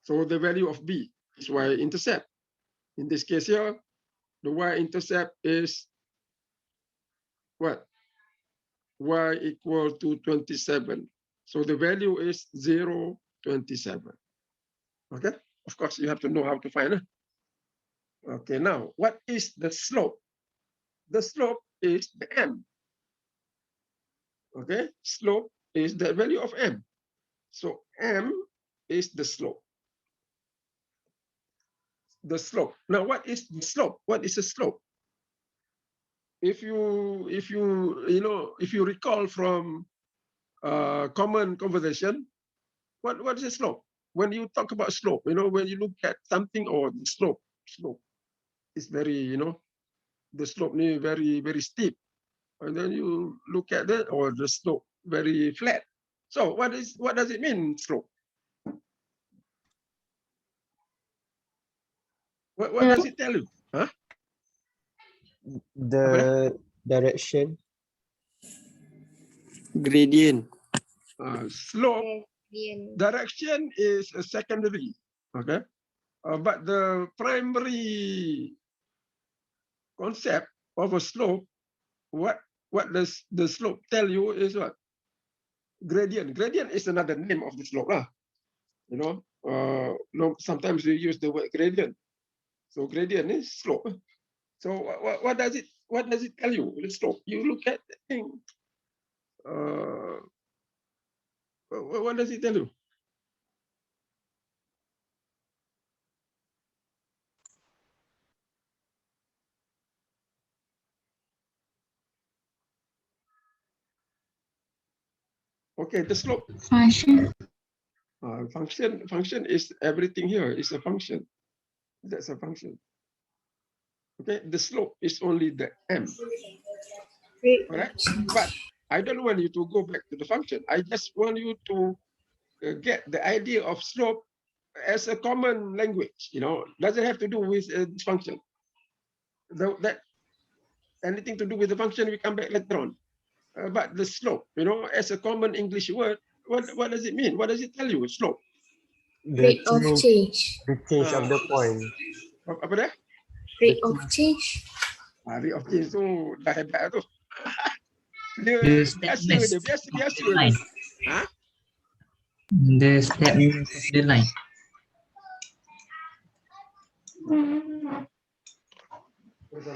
So the value of b is y-intercept. In this case here, the y-intercept is what? Y equal to 27. So the value is 0, 27. Okay, of course you have to know how to find it. Okay, now what is the slope? The slope is the m. Okay, slope is the value of m. So m is the slope. The slope. Now, what is the slope? What is a slope? If you recall from common conversation, what is a slope? When you talk about slope, when you look at something or the slope is very, the slope is very, very steep. And then you look at it, or the slope very flat. So what does it mean, slope? What does it tell you? Huh?
The direction.
Gradient.
Slope, direction is a secondary, okay? But the primary concept of a slope, what does the slope tell you is what? Gradient. Gradient is another name of the slope. Sometimes we use the word gradient. So gradient is slope. So what does it tell you, the slope? You look at the thing. What does it tell you? Okay, the slope.
Function.
Function is everything here. It's a function. That's a function. Okay, the slope is only the m. Correct? But I don't want you to go back to the function. I just want you to get the idea of slope as a common language. Doesn't have to do with this function. anything to do with the function, we come back later on. But the slope, you know, as a common English word, what does it mean? What does it tell you? Slope.
The
Rate of change.
the change of the point.
Apa dah?
Rate of change.
Rate of change tu dah hebat tu. Dia
The
biasa
steepness
je,
of
biasa
the
je.
line.
Ha?
The steepness of the line.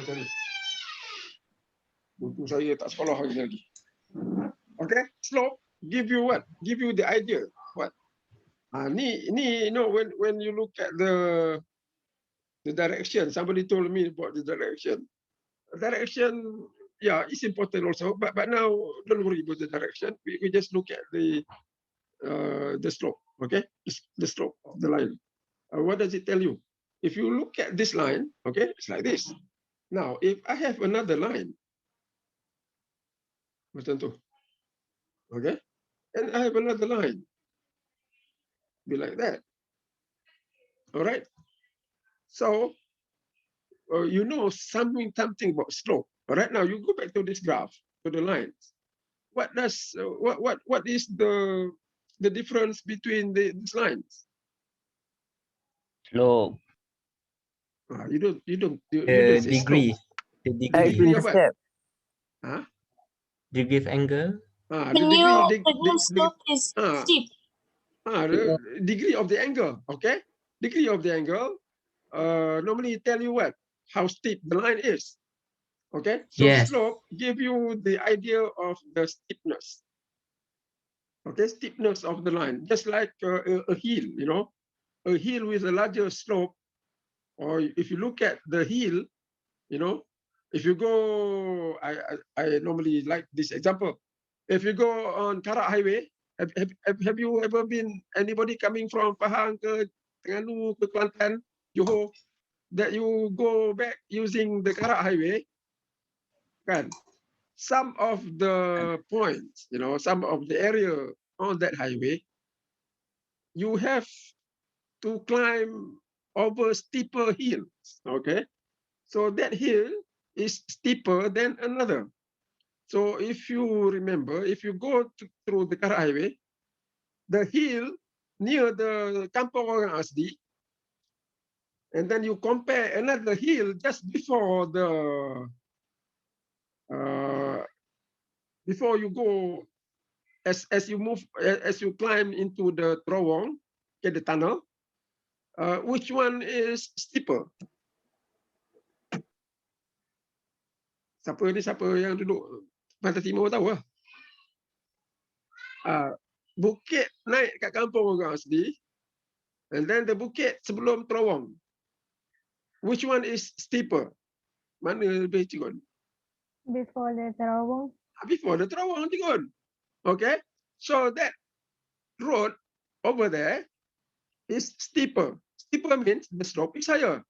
Sorry. Buku saya tak sekolah hari lagi. Okay, slope give you what? Give you the idea. What? Ni you know when you look at the direction, somebody told me about the direction. Direction, yeah, it's important also. But now don't worry about the direction. We just look at the slope. Okay, the slope of the line. What does it tell you? If you look at this line, okay, it's like this. Now, if I have another line, macam tu, okay, and I have another line, be like that. All right. So you know something about slope. All right. Now you go back to this graph, to the lines. What does what is the difference between these lines?
Slope.
You don't
The
say
degree.
slope.
The
Degree
degree.
of what?
Huh? Degree of angle.
The
The new
degree,
slope is steep.
the degree of the angle. Okay, degree of the angle. Normally tell you what, how steep the line is. Okay, so
Yes.
slope give you the idea of the steepness. Okay, steepness of the line, just like a hill, you know, a hill with a larger slope. Or if you look at the hill, you know, if you go, I normally like this example. If you go on Karak Highway, have you ever been, anybody coming from Pahang ke Terengganu ke Kelantan, Johor, that you go back using the Karak Highway, kan? Some of the points, you know, some of the area on that highway, you have to climb over steeper hills, okay? So that hill is steeper than another. So if you remember, if you go through the Karak Highway, the hill near the Kampung Orang Asli, and then you compare another hill just before the before you go, as you move, as you climb into the terowong, get the tunnel, which one is steeper? Siapa yang duduk pantai timur tahu lah. Bukit naik kat kampung orang asli, and then the bukit sebelum terowong. Which one is steeper? Mana lebih cikun?
Before the terowong.
Before the terowong cikun. Okay, so that road over there is steeper. Steeper means the slope is higher.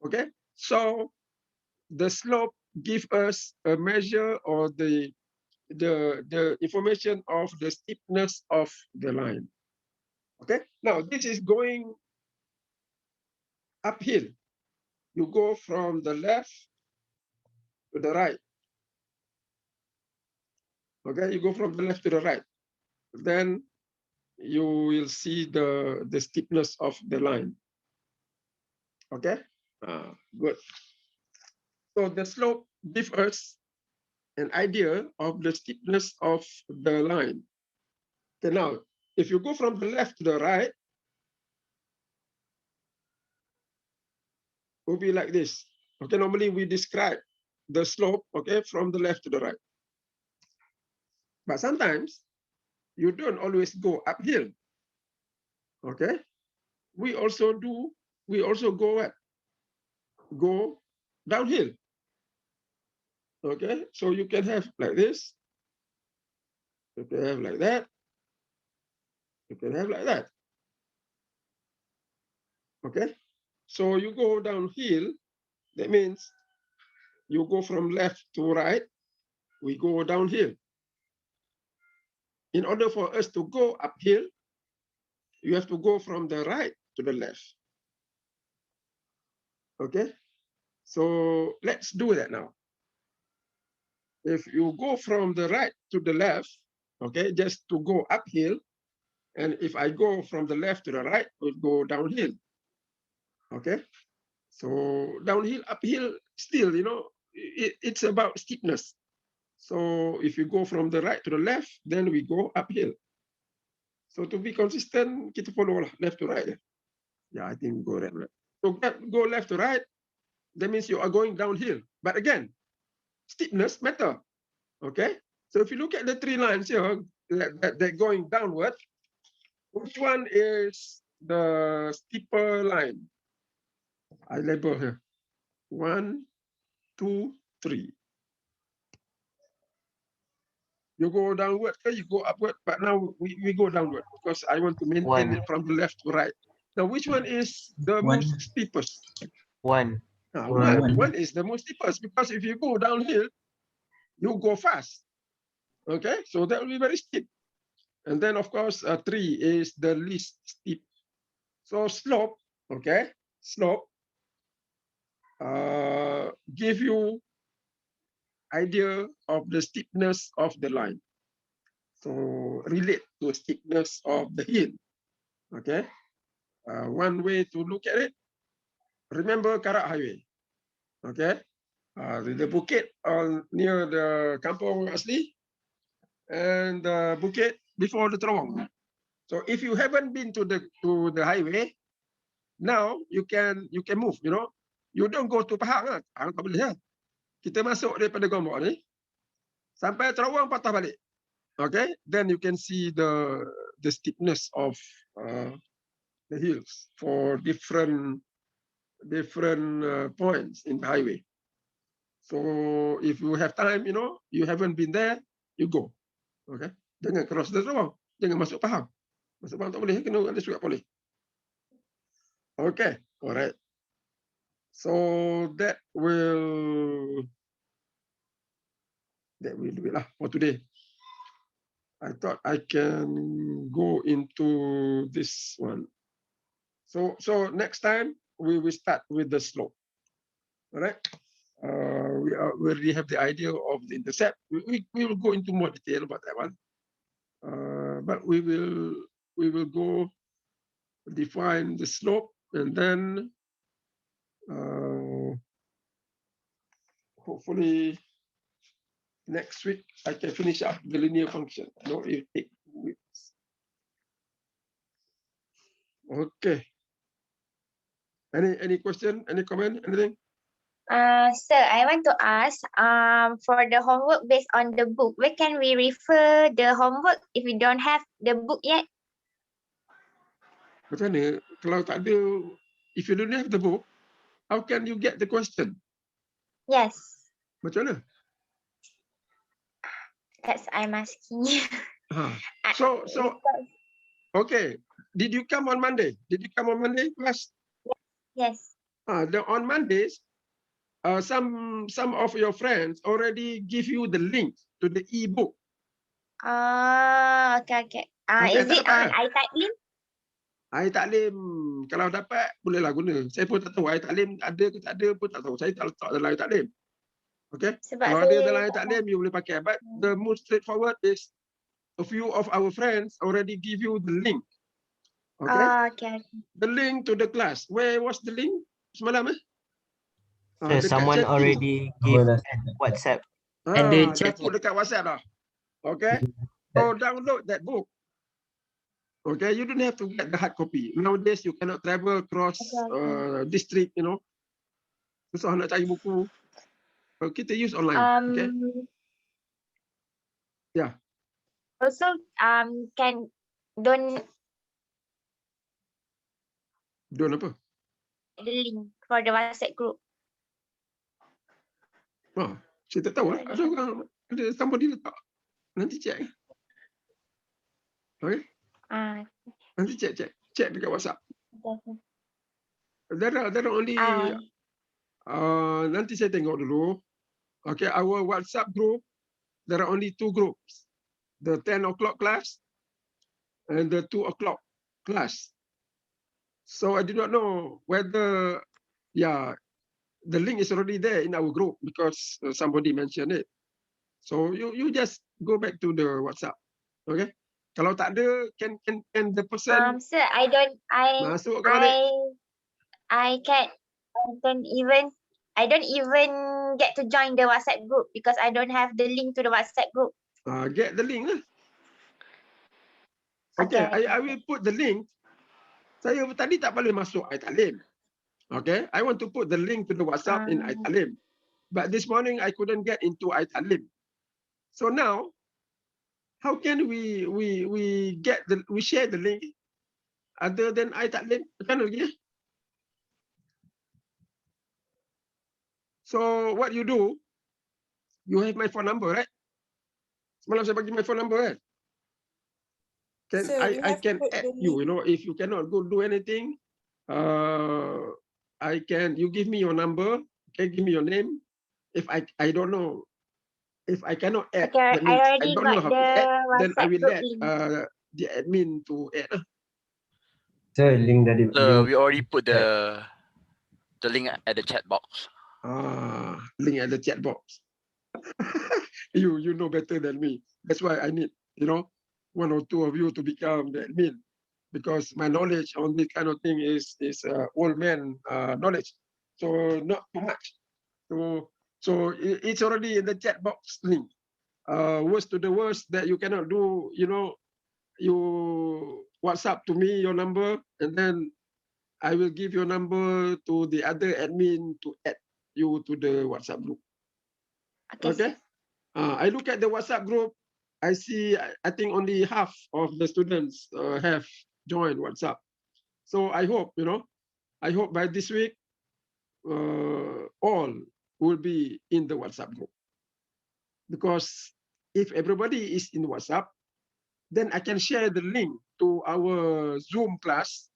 Okay, so the slope give us a measure or the information of the steepness of the line. Okay, now this is going uphill. You go from the left to the right. Okay, you go from the left to the right. Then you will see the steepness of the line. Okay, good. So the slope gives us an idea of the steepness of the line. Okay, now if you go from the left to the right, it will be like this. Okay, normally we describe the slope, okay, from the left to the right. But sometimes you don't always go uphill. Okay, we also go what? Go downhill. Okay, so you can have like this, you can have like that, you can have like that. Okay, so you go downhill, that means you go from left to right, we go downhill. In order for us to go uphill, you have to go from the right to the left. Okay, so let's do that now. if you go from the right to the left, okay, just to go uphill, and if I go from the left to the right, it will go downhill. Okay, so downhill, uphill, still, you know, it's about steepness. So if you go from the right to the left, then we go uphill. So to be consistent, kita follow lah, left to right. Yeah, I think go right. So go left to right, that means you are going downhill. But again, steepness matter. Okay, so if you look at the three lines here that going downward, which one is the steeper line? I label here 1, 2, 3. You go downward, you go upward, but now we go downward because I want to maintain it from the left to right. Now, which one is the most steepest?
1.
One is the most steepest because if you go downhill, you go fast. Okay, so that will be very steep. And then, of course, 3 is the least steep. So slope, okay, slope give you idea of the steepness of the line. So relate to steepness of the hill. Okay, one way to look at it. Remember Karak Highway. Okay, the Bukit near the Kampung Asli, and the Bukit before the Terowong. So if you haven't been to the highway, now you can move. You know, you don't go to Pahang. Pahang tak boleh. Kita masuk daripada Gombak ni sampai Terowong patah balik. Okay, then you can see the steepness of the hills for different points in the highway. So if you have time, you know, you haven't been there, you go. Okay, jangan cross the Terowong, jangan masuk Pahang. Masuk Pahang tak boleh, kena ada surat boleh. Okay, alright. So that will do it lah for today. I thought I can go into this one. So next time we will start with the slope. All right. We already have the idea of the intercept. We will go into more detail about that one. But we will go define the slope, and then hopefully next week I can finish up the linear function. No, it take weeks. Okay. Any question? Any comment? Anything?
Sir, I want to ask, for the homework based on the book, where can we refer the homework if we don't have the book yet?
Macam mana? Kalau tak ada, if you don't have the book, how can you get the question?
Yes,
Macam mana?
that's I'm asking you.
So okay. Did you come on Monday? Did you come on Monday class?
Yes.
On Mondays, some of your friends already give you the link to the e-book.
Okay. Is it on iTaklim?
iTaklim, kalau dapat bolehlah guna. Saya pun tak tahu iTaklim ada ke tak ada pun tak tahu. Saya tak letak dalam iTaklim. Okay. Kalau ada dalam iTaklim, you boleh pakai. But the most straightforward is a few of our friends already give you the link. Okay.
Okay.
The link to the class. Where was the link semalam?
Someone already give WhatsApp.
And the
dah put dekat WhatsApp dah. Okay. So download that book. Okay, you don't have to get the hard copy. Nowadays you cannot travel across district, you know. Susah nak cari buku. Kita use online. Okay. Yeah.
Also, don't
apa?
the link for the WhatsApp group.
Saya tak tahu lah. Ada somebody letak. Nanti check. Okay. Nanti check dekat WhatsApp. There are only nanti saya tengok dulu. Okay, our WhatsApp group, there are only 2 groups. The 10 o'clock class and the 2 o'clock class. So I do not know whether, the link is already there in our group because somebody mentioned it. So you just go back to the WhatsApp. Okay. Kalau tak ada, can the person
Sir, I
masuk ke balik?
I don't even get to join the WhatsApp group because I don't have the link to the WhatsApp group.
Get the link lah. Okay, I will put the link. Saya tadi tak boleh masuk Aitalim. Okay, I want to put the link to the WhatsApp in Aitalim. But this morning I couldn't get into Aitalim. So now, how can we share the link other than Aitalim? Kan lagi? So what you do, you have my phone number, right? Semalam saya bagi my phone number, right? I can add you, if you cannot go do anything, you give me your number, okay, give me your name. If I don't know, if I cannot add,
Okay,
that means I
already
don't know
got
how to add,
the
then I
WhatsApp
will
group
let
link.
the admin to add.
We already put the link at the chat box.
Link at the chat box. You know better than me. That's why I need, one or two of you to become the admin, because my knowledge on this kind of thing is old man knowledge, so not too much. So it's already in the chat box link. Worst to the worst that you cannot do, you WhatsApp to me your number, and then I will give your number to the other admin to add you to the WhatsApp group. Okay. I look at the WhatsApp group. I see, I think only half of the students have joined WhatsApp. So I hope, I hope by this week, all will be in the WhatsApp group. Because if everybody is in WhatsApp, then I can share the link to our Zoom class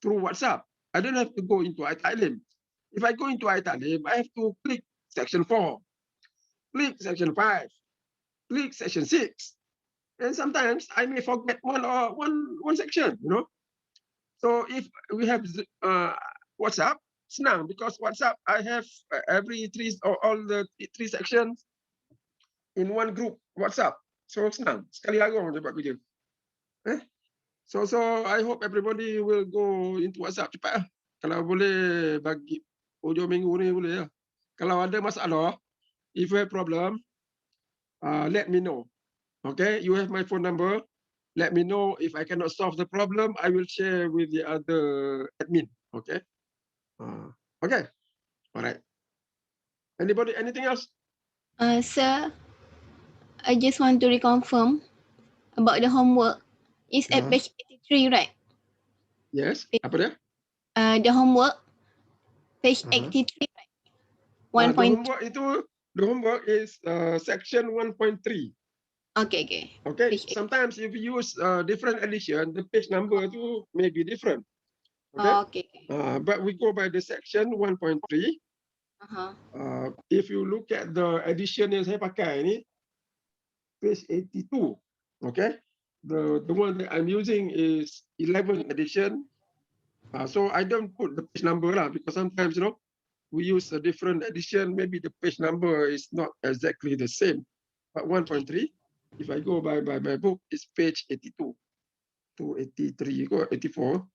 through WhatsApp. I don't have to go into Aitalim. If I go into Aitalim, I have to click section 4, click section 5, click section 6. And sometimes I may forget one section, So if we have WhatsApp, senang, because WhatsApp, I have all the three sections in one group WhatsApp. So senang, sekali agung je buat kerja. So I hope everybody will go into WhatsApp cepat lah. Kalau boleh bagi hujung minggu ni boleh lah. Kalau ada masalah, if you have problem, let me know. Okay, you have my phone number. Let me know if I cannot solve the problem. I will share with the other admin. Okay. Okay. All right. Anybody? Anything else?
Sir, I just want to reconfirm about the homework. It's at page 83, right?
Yes. Apa dia?
The homework, page 83, right? 1.3.
The homework is section 1.3.
Okay.
Okay. Sometimes if you use different edition, the page number tu may be different. Okay. But we go by the section 1.3. If you look at the edition yang saya pakai ni, page 82. Okay. The one that I'm using is 11th edition. So I don't put the page number lah, because sometimes, we use a different edition. Maybe the page number is not exactly the same. But 1.3, if I go by my book, it's page 82 to 83, 84.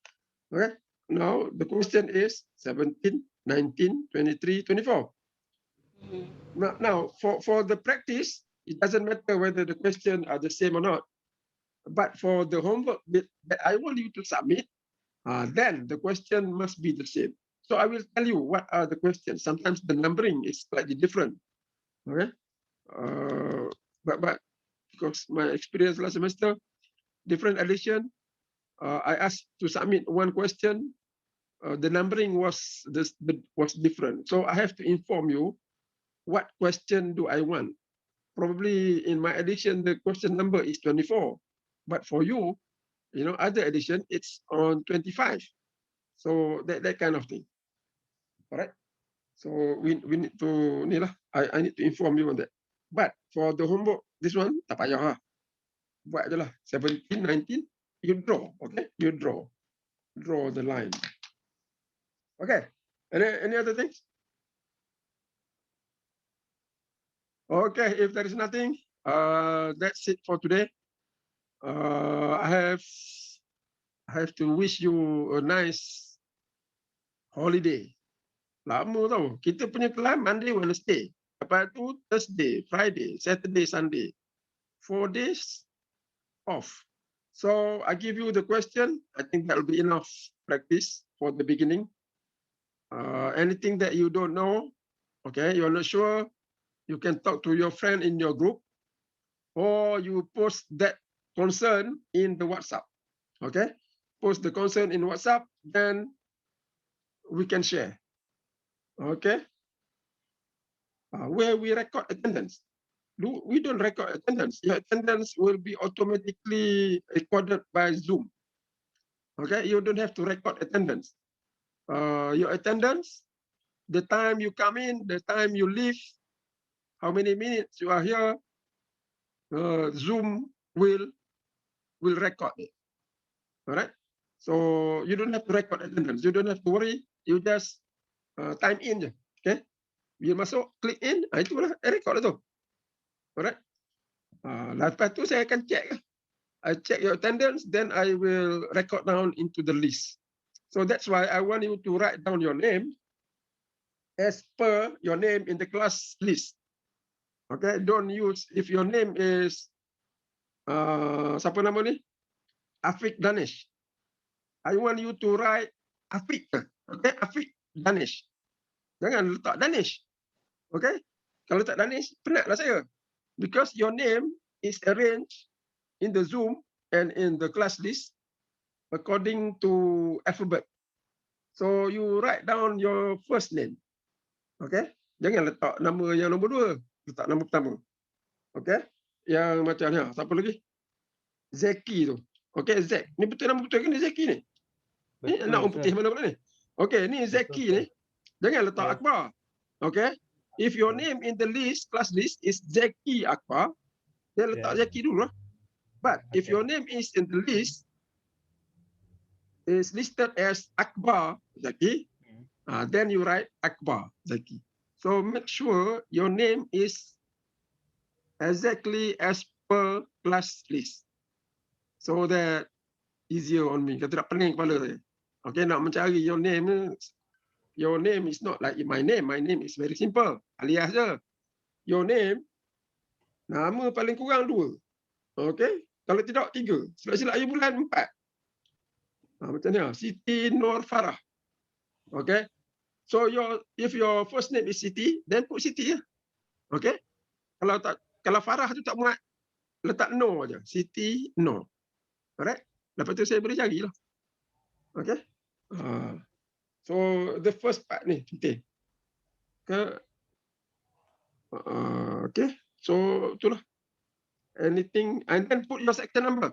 Okay. Now the question is 17, 19, 23, 24. Now for the practice, it doesn't matter whether the questions are the same or not. But for the homework that I want you to submit, then the question must be the same. So I will tell you what are the questions. Sometimes the numbering is slightly different. Okay. But because my experience last semester, different edition, I asked to submit one question. The numbering was different. So I have to inform you what question do I want. Probably in my edition, the question number is 24. But for you, other edition, it's on 25. So that kind of thing. All right. So we need to, I need to inform you on that. But for the homework, this one, tak payah lah. Buat je lah. 17, 19, you draw. Okay. You draw the line. Okay. Any other things? Okay, if there is nothing, that's it for today. I have to wish you a nice holiday. Lama tau. Kita punya kelas Monday, Wednesday. Lepas tu Thursday, Friday, Saturday, Sunday. 4 days off. So I give you the question. I think that will be enough practice for the beginning. Anything that you don't know, okay, you're not sure, you can talk to your friend in your group, or you post that concern in the WhatsApp. Okay, post the concern in WhatsApp, then we can share. Okay, where we record attendance. We don't record attendance. Your attendance will be automatically recorded by Zoom. Okay, you don't have to record attendance. Your attendance, the time you come in, the time you leave, how many minutes you are here, Zoom will record it. All right. So you don't have to record attendance. You don't have to worry. You just time in je. Okay. Bila masuk, click in, itulah record tu. Alright. Lepas tu saya akan check. I check your attendance, then I will record down into the list. So that's why I want you to write down your name as per your name in the class list. Okay, don't use, if your name is, siapa nama ni? Afiq Danish. I want you to write Afiq. Okay, Afiq Danish. Jangan letak Danish. Okay, kalau letak Danish, penatlah saya. Because your name is arranged in the Zoom and in the class list according to alphabet. So you write down your first name. Okay? Jangan letak nama yang nombor 2. Letak nama pertama. Okay? Yang macam ni. Siapa lagi? Zeki tu. Okay, Zek. Ni betul nama betul ke ni Zeki ni? Ni anak orang putih mana pula ni? Okay, ni Zeki ni. Jangan letak Akbar. Okay? If your name in the list, class list is Zeki Akbar, then letak Zeki dulu lah. But if your name is in the list, is listed as Akbar Zaki, then you write Akbar Zaki. So make sure your name is exactly as per class list. So that easier on me. Kata tak pening kepala saya. Okay, nak mencari your name. Your name is not like my name. My name is very simple. Alias je. Your name, nama paling kurang 2. Okay. Kalau tidak 3. Silap-silap akhir bulan 4. Macam ni lah. Siti Nur Farah. Okay. So if your first name is Siti, then put Siti ya. Okay. Kalau Farah tu tak muat, letak no aja. Siti no. Alright. Lepas tu saya boleh cari lah. Okay. So the first part ni. Okay. Okay. So itulah. Anything, and then put your section number.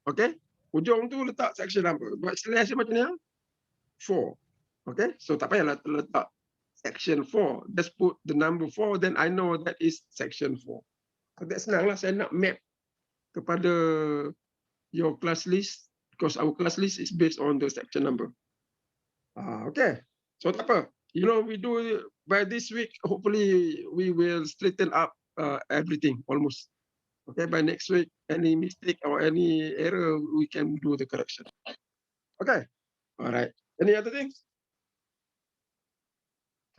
Okay. Ujung tu letak section number. Buat slash macam ni. 4. Okay. So tak payah letak section 4. Just put the number 4. Then I know that is section 4. So that's senang lah. Saya nak map kepada your class list. Because our class list is based on the section number. Okay. So tak apa. You know, we do by this week, hopefully we will straighten up everything almost. Okay, by next week, any mistake or any error, we can do the correction. Okay, all right. Any other things?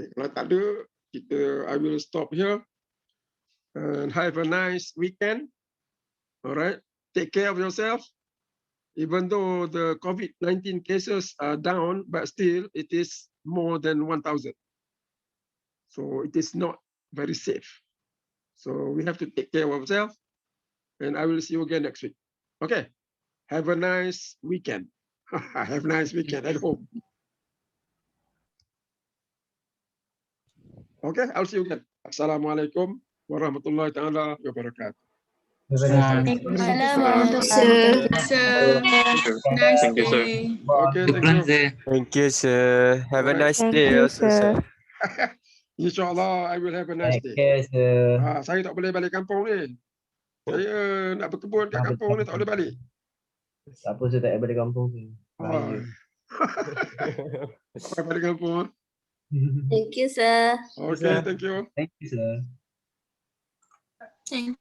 Okay, kalau tak ada, I will stop here. And have a nice weekend. All right, take care of yourself. Even though the COVID-19 cases are down, but still it is more than 1,000. So it is not very safe. So we have to take care of ourselves. And I will see you again next week. Okay. Have a nice weekend. Have a nice weekend at home. Okay, I'll see you again. Assalamualaikum warahmatullahi ta'ala wabarakatuh.
Assalamualaikum sir. Nice
Thank you, sir.
day.
Okay, thank you.
Thank you, sir. Have a nice day also, sir.
InsyaAllah, I will have a nice day. Saya tak boleh balik kampung ni. Saya nak berkebun kat kampung ni, tak boleh balik.
Siapa saya tak balik kampung ni?
Tak balik kampung.
Thank you sir.
Okay, thank you.
Thank you, sir.
Thank